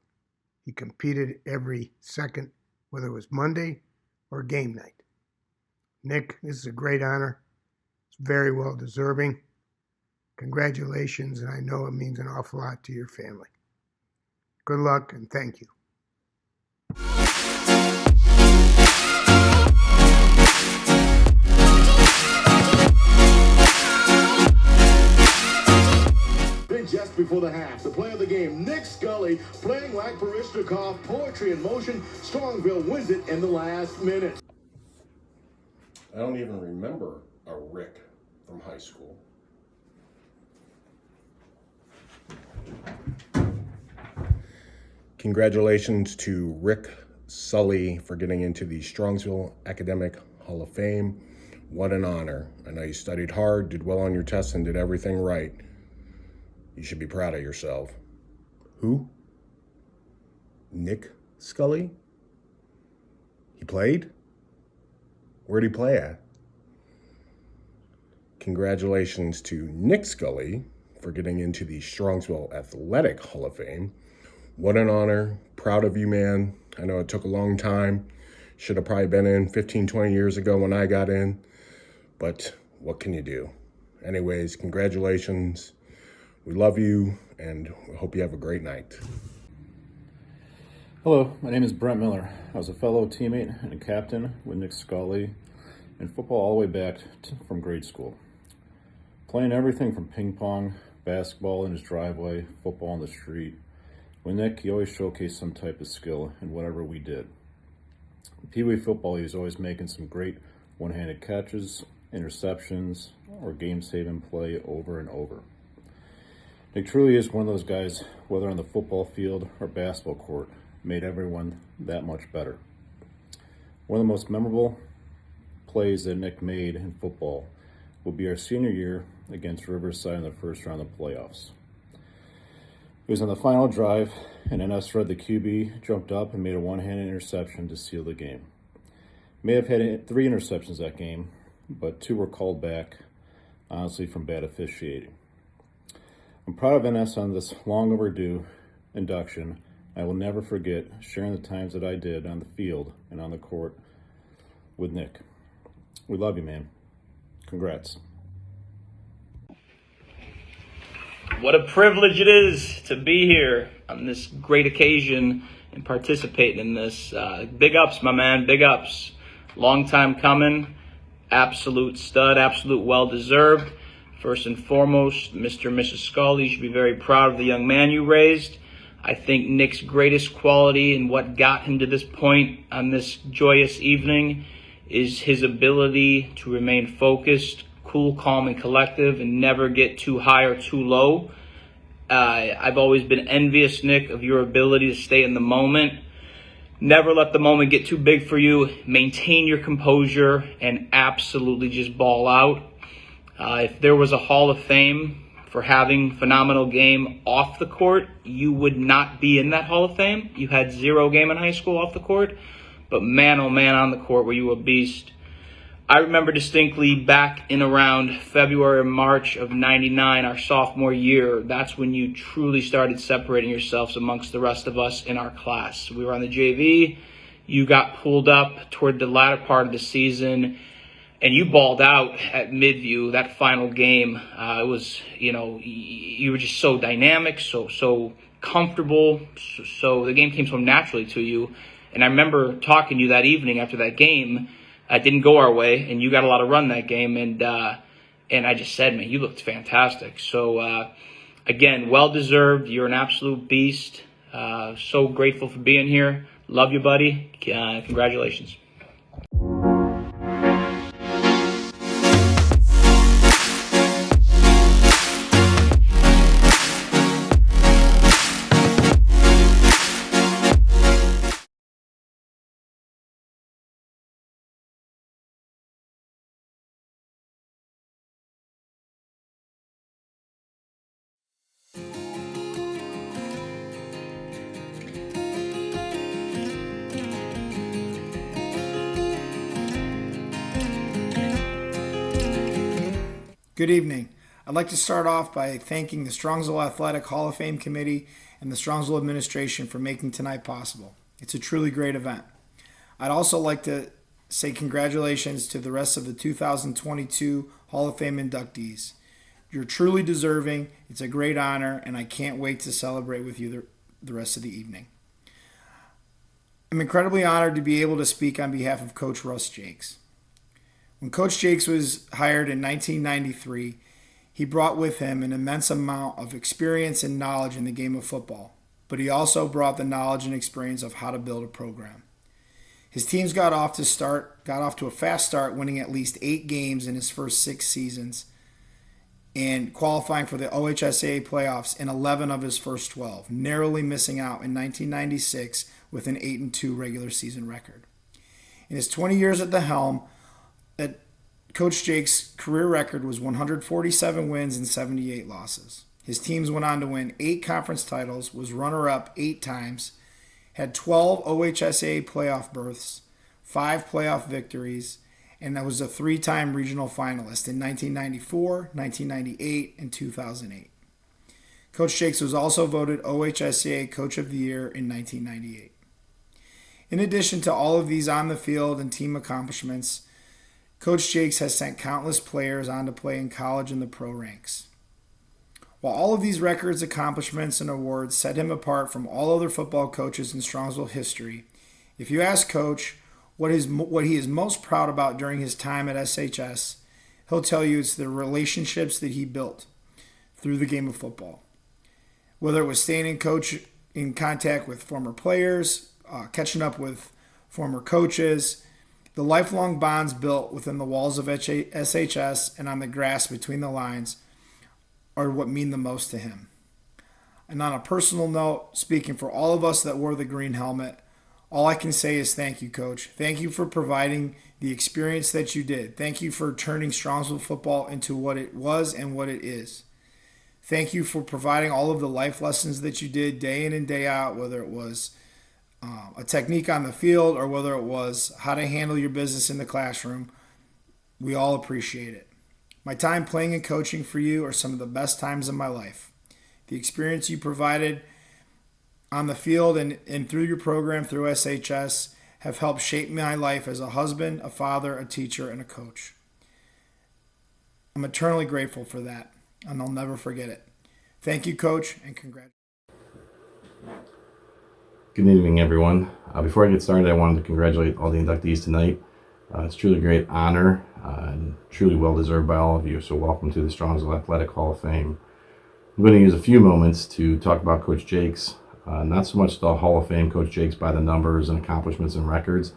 He competed every second, whether it was Monday or game night. Nick, this is a great honor. It's very well deserving. Congratulations, and I know it means an awful lot to your family. Good luck, and thank you. Just before the half, the play of the game, Nick Scully playing like Parishnikov, poetry in motion. Strongsville wins it in the last minute. I don't even remember a Rick from high school. Congratulations to Rick Sully for getting into the Strongsville Academic Hall of Fame. What an honor. I know you studied hard, did well on your tests, and did everything right. You should be proud of yourself. Who? Nick Scully? played? Where'd he play at? Congratulations to Nick Scully for getting into the Strongsville Athletic Hall of Fame. What an honor. Proud of you, man. I know it took a long time. Should have probably been in 15, 20 years ago when I got in. But what can you do? Anyways, congratulations. We love you, and we hope you have a great night. Hello, my name is Brent Miller. I was a fellow teammate and a captain with Nick Scully in football all the way back from grade school. Playing everything from ping pong, basketball in his driveway, football on the street. With Nick, he always showcased some type of skill in whatever we did. In Pee Wee football, he was always making some great one-handed catches, interceptions, or game-saving play over and over. Nick truly is one of those guys, whether on the football field or basketball court, made everyone that much better. One of the most memorable plays that Nick made in football will be our senior year against Riverside in the first round of playoffs. It was on the final drive, and NS Red, the QB, jumped up and made a one-handed interception to seal the game. May have had 3 interceptions that game, but 2 were called back, honestly, from bad officiating. I'm proud of NS on this long overdue induction. I will never forget sharing the times that I did on the field and on the court with Nick. We love you, man. Congrats. What a privilege it is to be here on this great occasion and participating in this. Big ups, my man, big ups. Long time coming, absolute stud, absolute well-deserved. First and foremost, Mr. and Mrs. Scully, you should be very proud of the young man you raised. I think Nick's greatest quality and what got him to this point on this joyous evening is his ability to remain focused, cool, calm, and collective, and never get too high or too low. I've always been envious, Nick, of your ability to stay in the moment. Never let the moment get too big for you. Maintain your composure and absolutely just ball out. If there was a Hall of Fame for having phenomenal game off the court, you would not be in that Hall of Fame. You had 0 game in high school off the court, but man, oh man, on the court were you a beast. I remember distinctly back in around February or March of '99, our sophomore year, that's when you truly started separating yourselves amongst the rest of us in our class. We were on the JV, you got pulled up toward the latter part of the season, and you balled out at Midview, that final game. It was, you were just so dynamic, so comfortable, so the game came so naturally to you. And I remember talking to you that evening after that game. It didn't go our way, and you got a lot of run that game, and I just said, man, you looked fantastic. So, again, well-deserved. You're an absolute beast. So grateful for being here. Love you, buddy. Congratulations. Good evening. I'd like to start off by thanking the Strongsville Athletic Hall of Fame Committee and the Strongsville administration for making tonight possible. It's a truly great event. I'd also like to say congratulations to the rest of the 2022 Hall of Fame inductees. You're truly deserving. It's a great honor, and I can't wait to celebrate with you the rest of the evening. I'm incredibly honored to be able to speak on behalf of Coach Russ Jakes. When Coach Jakes was hired in 1993, he brought with him an immense amount of experience and knowledge in the game of football, but he also brought the knowledge and experience of how to build a program. His teams got off to a fast start, winning at least 8 games in his first 6 seasons and qualifying for the OHSAA playoffs in 11 of his first 12, narrowly missing out in 1996 with an 8-2 regular season record. In his 20 years at the helm, Coach Jakes' career record was 147 wins and 78 losses. His teams went on to win 8 conference titles, was runner-up 8 times, had 12 OHSAA playoff berths, 5 playoff victories, and was a 3-time regional finalist in 1994, 1998, and 2008. Coach Jakes was also voted OHSCA Coach of the Year in 1998. In addition to all of these on the field and team accomplishments, Coach Jakes has sent countless players on to play in college and the pro ranks. While all of these records, accomplishments, and awards set him apart from all other football coaches in Strongsville history, if you ask Coach what he is most proud about during his time at SHS, he'll tell you it's the relationships that he built through the game of football. Whether it was staying in contact with former players, catching up with former coaches, the lifelong bonds built within the walls of SHS and on the grass between the lines are what mean the most to him. And on a personal note, speaking for all of us that wore the green helmet, all I can say is thank you, Coach. Thank you for providing the experience that you did. Thank you for turning Strongsville football into what it was and what it is. Thank you for providing all of the life lessons that you did day in and day out, whether it was a technique on the field or whether it was how to handle your business in the classroom. We all appreciate it. My time playing and coaching for you are some of the best times of my life. The experience you provided on the field and through your program through SHS have helped shape my life as a husband, a father, a teacher, and a coach. I'm eternally grateful for that, and I'll never forget it. Thank you, Coach, and congratulations. Good evening, everyone. Before I get started, I wanted to congratulate all the inductees tonight. It's truly a great honor and truly well-deserved by all of you, so welcome to the Strongsville Athletic Hall of Fame. I'm going to use a few moments to talk about Coach Jakes. Not so much the Hall of Fame Coach Jakes by the numbers and accomplishments and records.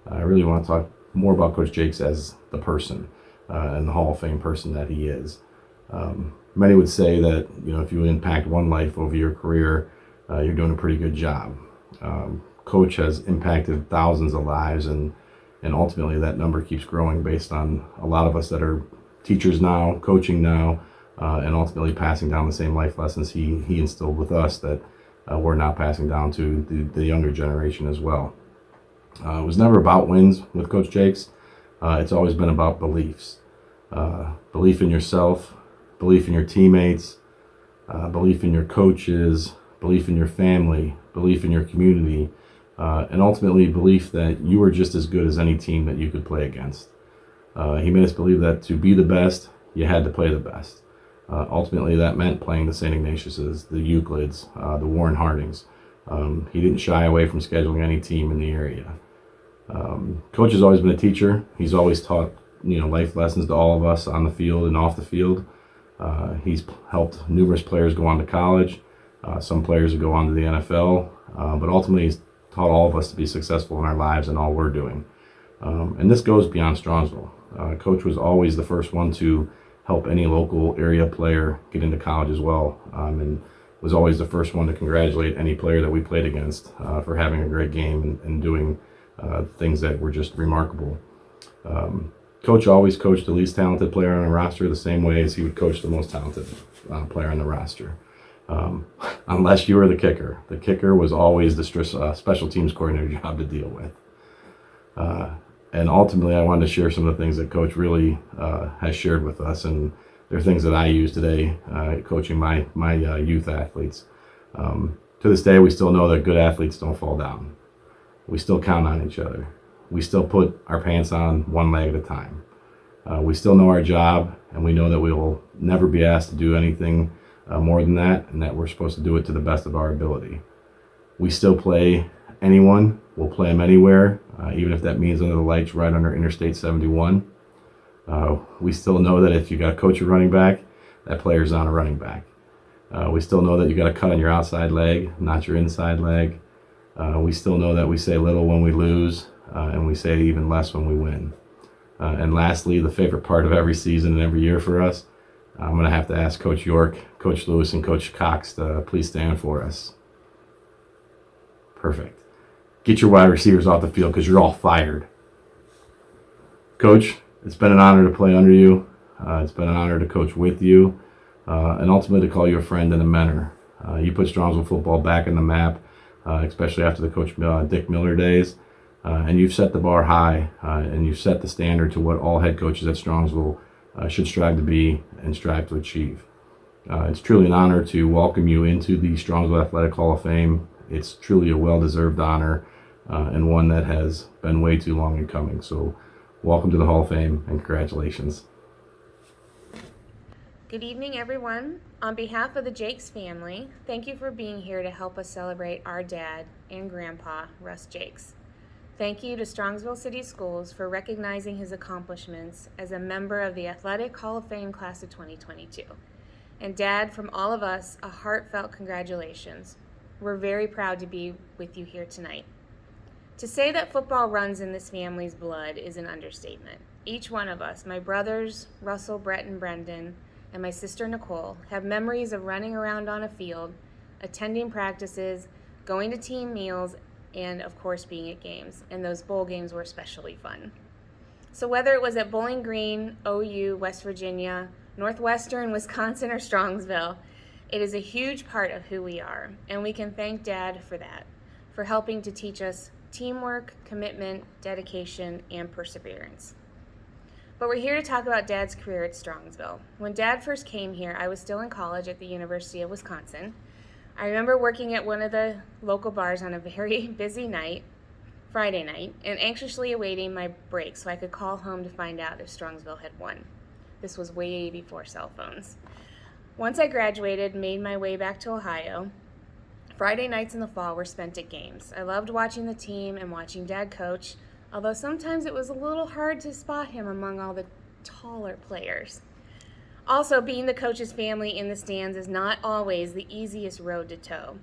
I really want to talk more about Coach Jakes as the person and the Hall of Fame person that he is. Many would say that if you impact one life over your career, you're doing a pretty good job. Coach has impacted thousands of lives, and ultimately that number keeps growing based on a lot of us that are teachers now, coaching now, and ultimately passing down the same life lessons he instilled with us that we're now passing down to the younger generation as well. It was never about wins with Coach Jakes. It's always been about beliefs. Belief in yourself, belief in your teammates, belief in your coaches, belief in your family, belief in your community, and ultimately belief that you were just as good as any team that you could play against. He made us believe that to be the best, you had to play the best. Ultimately, that meant playing the St. Ignatiuses, the Euclids, the Warren Hardings. He didn't shy away from scheduling any team in the area. Coach has always been a teacher. He's always taught life lessons to all of us on the field and off the field. He's helped numerous players go on to college. Some players go on to the NFL, but ultimately he's taught all of us to be successful in our lives and all we're doing. And this goes beyond Strongsville. Coach was always the first one to help any local area player get into college as well, and was always the first one to congratulate any player that we played against for having a great game and doing things that were just remarkable. Coach always coached the least talented player on a roster the same way as he would coach the most talented player on the roster. Unless you were the kicker. The kicker was always the special teams coordinator job to deal with. And ultimately, I wanted to share some of the things that Coach really has shared with us, and they're things that I use today coaching my youth athletes. To this day, we still know that good athletes don't fall down. We still count on each other. We still put our pants on one leg at a time. We still know our job, and we know that we will never be asked to do anything more than that, and that we're supposed to do it to the best of our ability. We still play anyone. We'll play them anywhere, even if that means under the lights right under Interstate 71. We still know that if you got to coach a running back, that player's not a running back. We still know that you got to cut on your outside leg, not your inside leg. We still know that we say little when we lose, and we say even less when we win. And lastly, the favorite part of every season and every year for us, I'm going to have to ask Coach York, Coach Lewis, and Coach Cox to please stand for us. Perfect. Get your wide receivers off the field because you're all fired. Coach, it's been an honor to play under you. It's been an honor to coach with you, and ultimately to call you a friend and a mentor. You put Strongsville football back on the map, especially after the Coach Dick Miller days. and you've set the bar high, and you've set the standard to what all head coaches at Strongsville should strive to be and strive to achieve. It's truly an honor to welcome you into the Strongsville Athletic Hall of Fame. It's truly a well-deserved honor, and one that has been way too long in coming. So welcome to the Hall of Fame, and congratulations. Good evening, everyone. On behalf of the Jakes family, thank you for being here to help us celebrate our dad and grandpa, Russ Jakes. Thank you to Strongsville City Schools for recognizing his accomplishments as a member of the Athletic Hall of Fame class of 2022. And Dad, from all of us, a heartfelt congratulations. We're very proud to be with you here tonight. To say that football runs in this family's blood is an understatement. Each one of us, my brothers, Russell, Brett, and Brendan, and my sister Nicole, have memories of running around on a field, attending practices, going to team meals, and of course being at games. And those bowl games were especially fun. So whether it was at Bowling Green, OU, West Virginia, Northwestern, Wisconsin, or Strongsville, it is a huge part of who we are, and we can thank Dad for that, for helping to teach us teamwork, commitment, dedication, and perseverance. But we're here to talk about Dad's career at Strongsville. When Dad first came here, I was still in college at the University of Wisconsin. I remember working at one of the local bars on a very busy night, Friday night, and anxiously awaiting my break so I could call home to find out if Strongsville had won. This was way before cell phones. Once I graduated and made my way back to Ohio, Friday nights in the fall were spent at games. I loved watching the team and watching Dad coach, although sometimes it was a little hard to spot him among all the taller players. Also, being the coach's family in the stands is not always the easiest road to toe.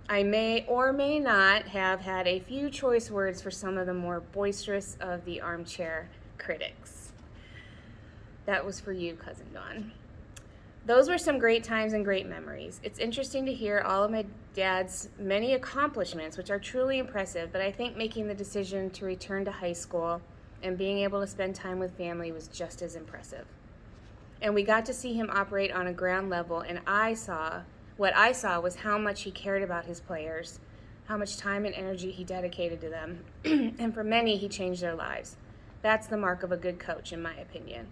I may or may not have had a few choice words for some of the more boisterous of the armchair critics. That was for you, Cousin Dawn. Those were some great times and great memories. It's interesting to hear all of my dad's many accomplishments, which are truly impressive, but I think making the decision to return to high school and being able to spend time with family was just as impressive. And we got to see him operate on a ground level, and what I saw was how much he cared about his players, how much time and energy he dedicated to them, and for many, he changed their lives. That's the mark of a good coach, in my opinion.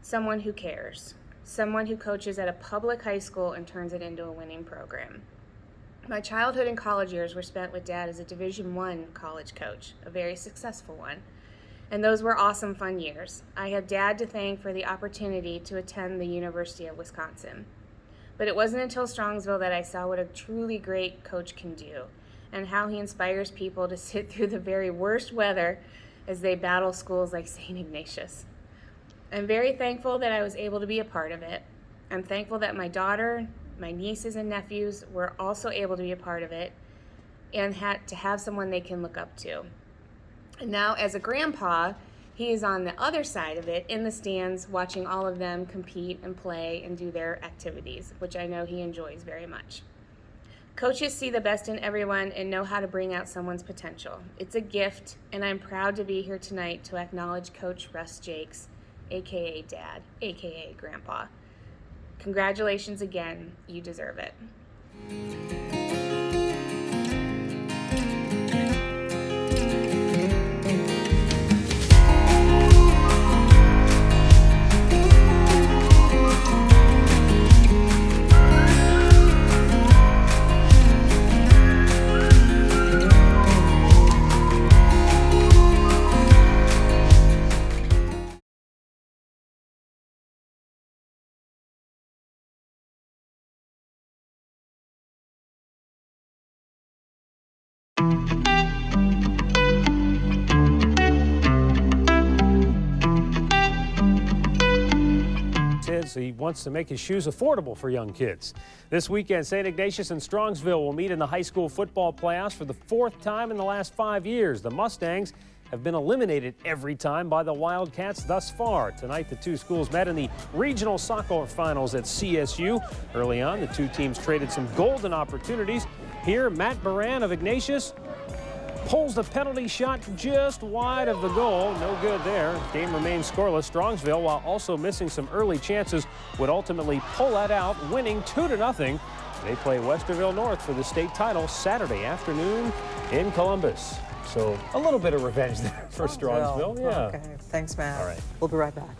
Someone who cares. Someone who coaches at a public high school and turns it into a winning program. My childhood and college years were spent with Dad as a Division I college coach, a very successful one. And those were awesome, fun years. I have Dad to thank for the opportunity to attend the University of Wisconsin. But it wasn't until Strongsville that I saw what a truly great coach can do and how he inspires people to sit through the very worst weather as they battle schools like St. Ignatius. I'm very thankful that I was able to be a part of it. I'm thankful that my daughter, my nieces and nephews were also able to be a part of it and had to have someone they can look up to. And now as a grandpa, he is on the other side of it in the stands watching all of them compete and play and do their activities, which I know he enjoys very much. Coaches see the best in everyone and know how to bring out someone's potential. It's a gift, and I'm proud to be here tonight to acknowledge Coach Russ Jakes, AKA Dad, AKA Grandpa. Congratulations again, you deserve it. So he wants to make his shoes affordable for young kids. This weekend, St. Ignatius and Strongsville will meet in the high school football playoffs for the fourth time in the last 5 years. The Mustangs have been eliminated every time by the Wildcats thus far. Tonight, the two schools met in the regional soccer finals at CSU. Early on, the two teams traded some golden opportunities. Here, Matt Baran of Ignatius pulls the penalty shot just wide of the goal. No good there. Game remains scoreless. Strongsville, while also missing some early chances, would ultimately pull that out, winning 2-0. They play Westerville North for the state title Saturday afternoon in Columbus. So a little bit of revenge there for Strongsville. Yeah. Okay. Thanks, Matt. All right. We'll be right back.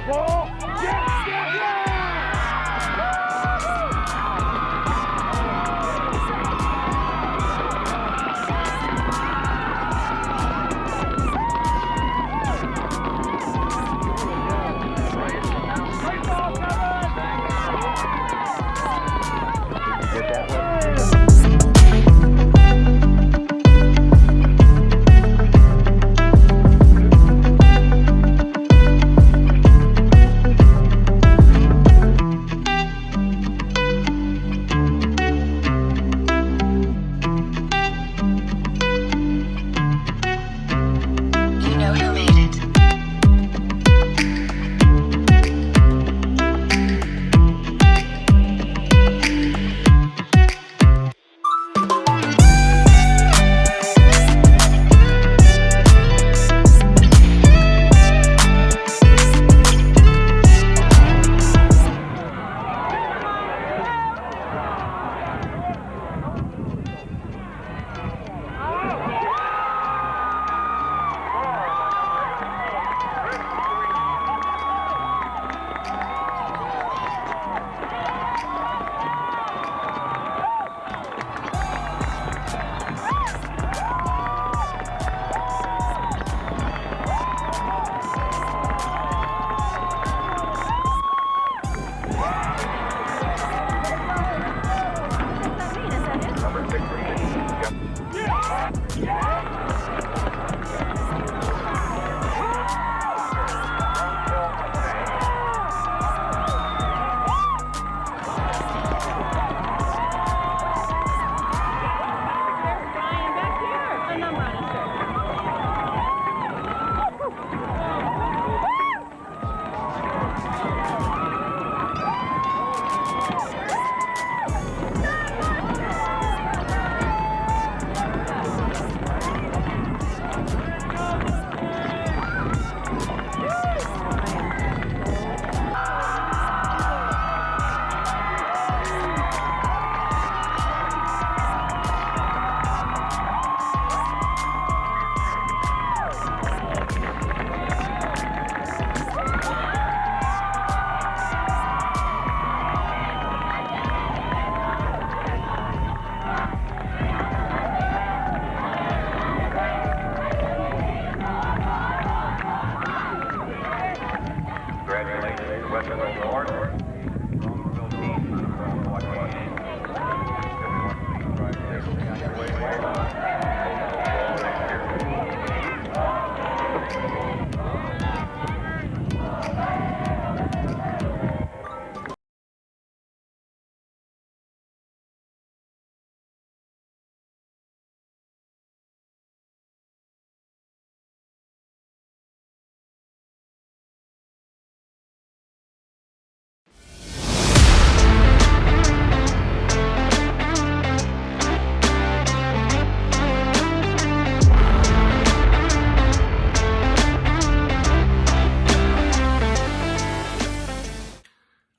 Ball. Yes.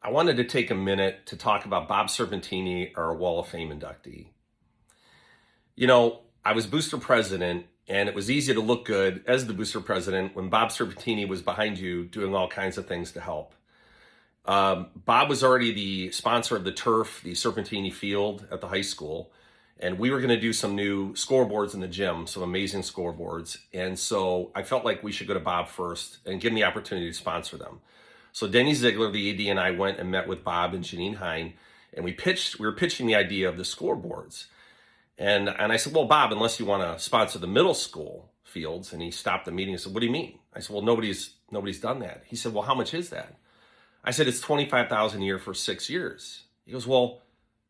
I wanted to take a minute to talk about Bob Serpentini, our Wall of Fame inductee. You know, I was booster president, and it was easy to look good as the booster president when Bob Serpentini was behind you doing all kinds of things to help. Bob was already the sponsor of the turf, the Serpentini field at the high school, and we were going to do some new scoreboards in the gym, some amazing scoreboards. And so I felt like we should go to Bob first and give him the opportunity to sponsor them. So Denny Ziegler, the AD, and I went and met with Bob and Janine Hine, and we were pitching the idea of the scoreboards. And I said, well, Bob, unless you want to sponsor the middle school fields. And he stopped the meeting and said, what do you mean? I said, well, nobody's done that. He said, well, how much is that? I said, it's $25,000 a year for 6 years. He goes, well,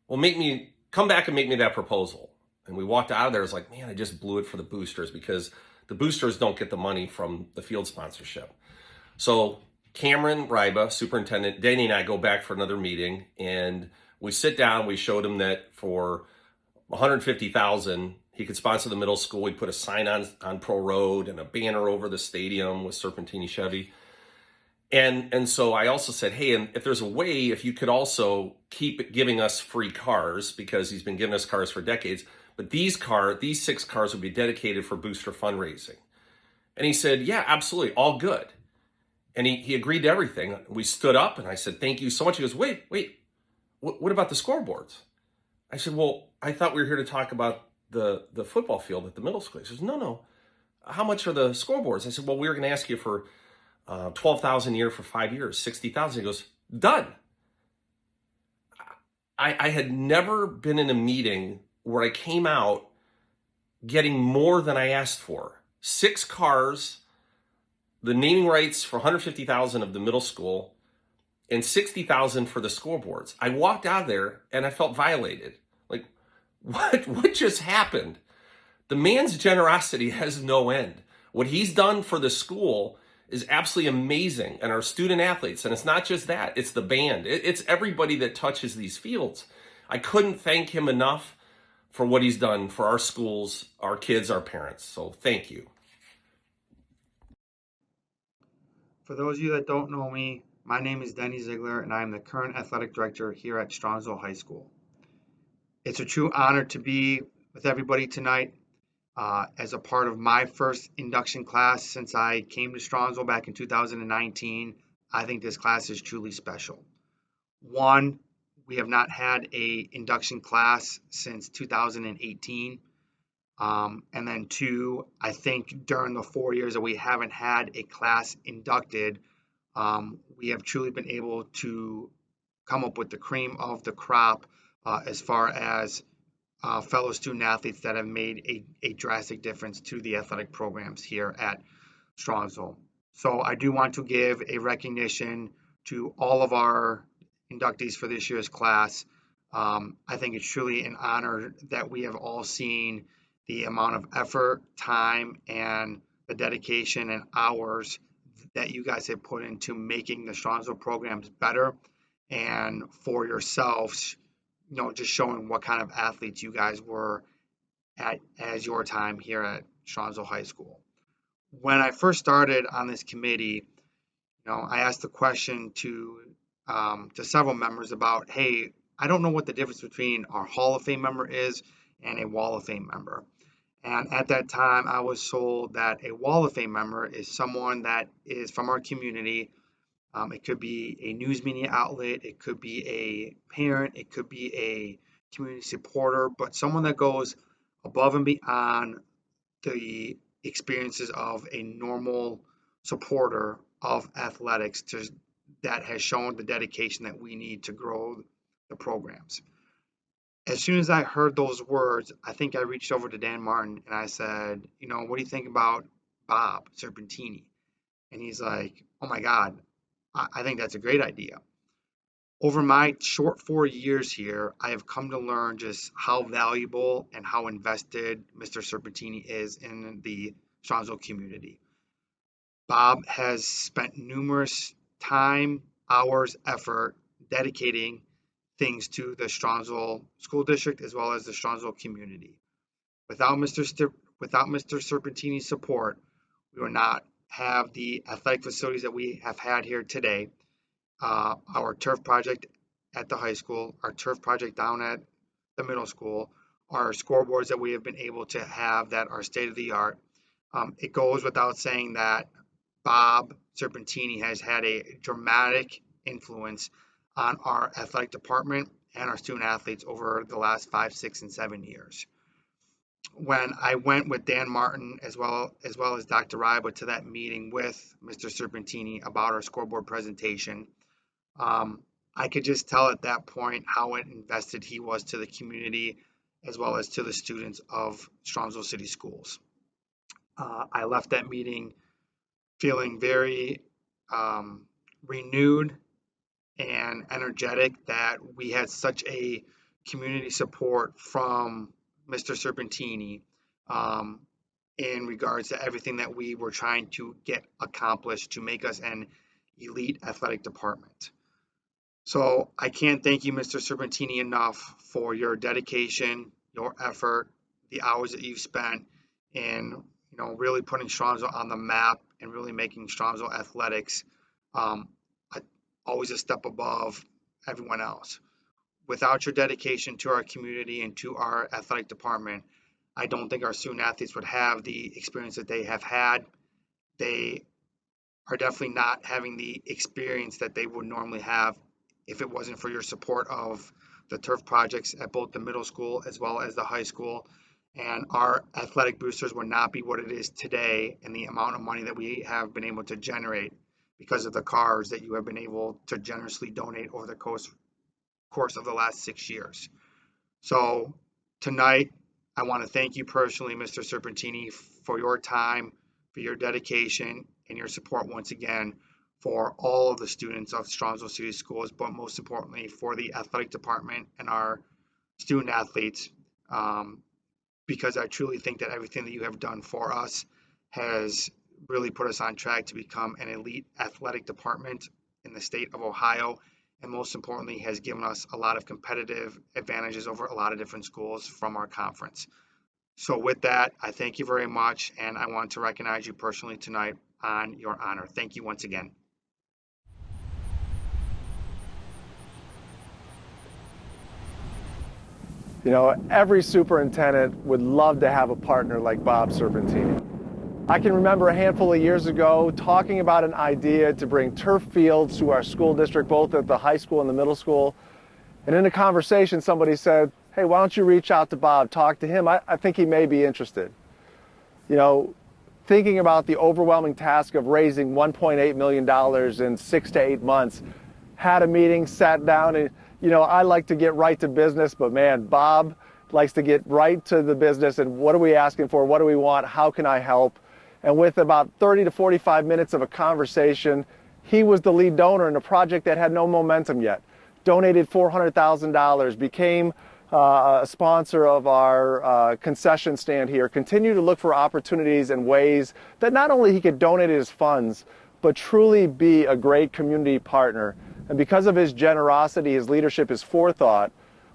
come back and make me that proposal. And we walked out of there. I was like, man, I just blew it for the boosters because the boosters don't get the money from the field sponsorship. So Cameron Ryba, superintendent, Danny and I go back for another meeting, and we sit down. We showed him that for $150,000, he could sponsor the middle school. We put a sign on Pro Road and a banner over the stadium with Serpentini Chevy. And so I also said, hey, and if there's a way, if you could also keep giving us free cars, because he's been giving us cars for decades, but these 6 cars would be dedicated for booster fundraising. And he said, yeah, absolutely, all good. And he agreed to everything. We stood up and I said, thank you so much. He goes, wait, what about the scoreboards? I said, well, I thought we were here to talk about the football field at the middle school. He says, no. How much are the scoreboards? I said, well, we were going to ask you for $12,000 a year for 5 years, $60,000. He goes, done. I had never been in a meeting where I came out getting more than I asked for. 6 cars, the naming rights for $150,000 of the middle school, and $60,000 for the scoreboards. I walked out of there and I felt violated. Like, what just happened? The man's generosity has no end. What he's done for the school is absolutely amazing, and our student athletes. And it's not just that, it's the band. It's everybody that touches these fields. I couldn't thank him enough for what he's done for our schools, our kids, our parents. So thank you. For those of you that don't know me, my name is Denny Ziegler, and I am the current athletic director here at Strongsville High School. It's a true honor to be with everybody tonight as a part of my first induction class since I came to Strongsville back in 2019. I think this class is truly special. One, we have not had a induction class since 2018. And then 2, I think during the 4 years that we haven't had a class inducted, we have truly been able to come up with the cream of the crop as far as fellow student athletes that have made a drastic difference to the athletic programs here at Strongsville. So I do want to give a recognition to all of our inductees for this year's class. I think it's truly an honor that we have all seen the amount of effort, time, and the dedication and hours that you guys have put into making the Strongsville programs better, and for yourselves, just showing what kind of athletes you guys were at as your time here at Strongsville High School. When I first started on this committee, I asked the question to several members about, hey, I don't know what the difference between our Hall of Fame member is and a Wall of Fame member. And at that time, I was told that a Wall of Fame member is someone that is from our community. It could be a news media outlet, it could be a parent, it could be a community supporter, but someone that goes above and beyond the experiences of a normal supporter of athletics that has shown the dedication that we need to grow the programs. As soon as I heard those words, I think I reached over to Dan Martin and I said, what do you think about Bob Serpentini? And he's like, oh my God, I think that's a great idea. Over my short 4 years here, I have come to learn just how valuable and how invested Mr. Serpentini is in the Strongsville community. Bob has spent numerous time, hours, effort dedicating things to the Strongsville School District as well as the Strongsville community. Without Mr. Serpentini's support, we would not have the athletic facilities that we have had here today. Our turf project at the high school, our turf project down at the middle school, our scoreboards that we have been able to have that are state of the art. It goes without saying that Bob Serpentini has had a dramatic influence on our athletic department and our student athletes over the last 5, 6, and 7 years. When I went with Dan Martin as well as Dr. Ryba to that meeting with Mr. Serpentini about our scoreboard presentation, I could just tell at that point how invested he was to the community as well as to the students of Strongsville City Schools. I left that meeting feeling very renewed and energetic that we had such a community support from Mr. Serpentini in regards to everything that we were trying to get accomplished to make us an elite athletic department. So I can't thank you, Mr. Serpentini, enough for your dedication, your effort, the hours that you've spent in really putting Strongsville on the map and really making Strongsville athletics always a step above everyone else. Without your dedication to our community and to our athletic department, I don't think our student athletes would have the experience that they have had. They are definitely not having the experience that they would normally have if it wasn't for your support of the turf projects at both the middle school as well as the high school. And our athletic boosters would not be what it is today, and the amount of money that we have been able to generate because of the cars that you have been able to generously donate over the course of the last 6 years. So tonight, I want to thank you personally, Mr. Serpentini, for your time, for your dedication, and your support once again for all of the students of Strongsville City Schools, but most importantly for the athletic department and our student athletes, because I truly think that everything that you have done for us has really put us on track to become an elite athletic department in the state of Ohio, and most importantly has given us a lot of competitive advantages over a lot of different schools from our conference. So with that, I thank you very much, and I want to recognize you personally tonight on your honor. Thank you once again. You know, every superintendent would love to have a partner like Bob Serpentini. I can remember a handful of years ago talking about an idea to bring turf fields to our school district, both at the high school and the middle school. And in a conversation, somebody said, hey, why don't you reach out to Bob, talk to him? I think he may be interested. You know, thinking about the overwhelming task of raising $1.8 million in 6 to 8 months, had a meeting, sat down, and you know, I like to get right to business, but man, Bob likes to get right to the business and what are we asking for? What do we want? How can I help? And with about 30 to 45 minutes of a conversation, he was the lead donor in a project that had no momentum yet. Donated $400,000, became a sponsor of our concession stand here, continued to look for opportunities and ways that not only he could donate his funds, but truly be a great community partner. And because of his generosity, his leadership, his forethought,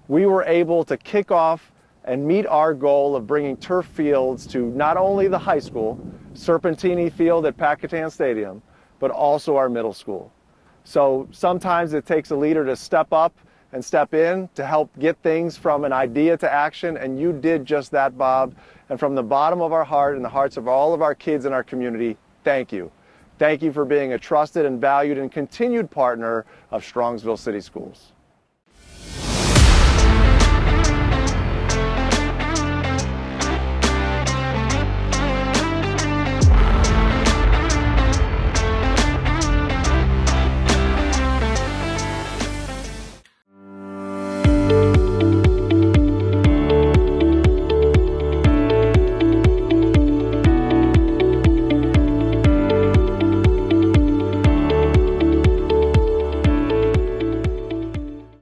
we were able to kick off and meet our goal of bringing turf fields to not only the high school, Serpentini Field at Packatan Stadium, but also our middle school. So sometimes it takes a leader to step up and step in to help get things from an idea to action, and you did just that, Bob. And from the bottom of our heart and the hearts of all of our kids in our community, thank you. Thank you for being a trusted and valued and continued partner of Strongsville City Schools.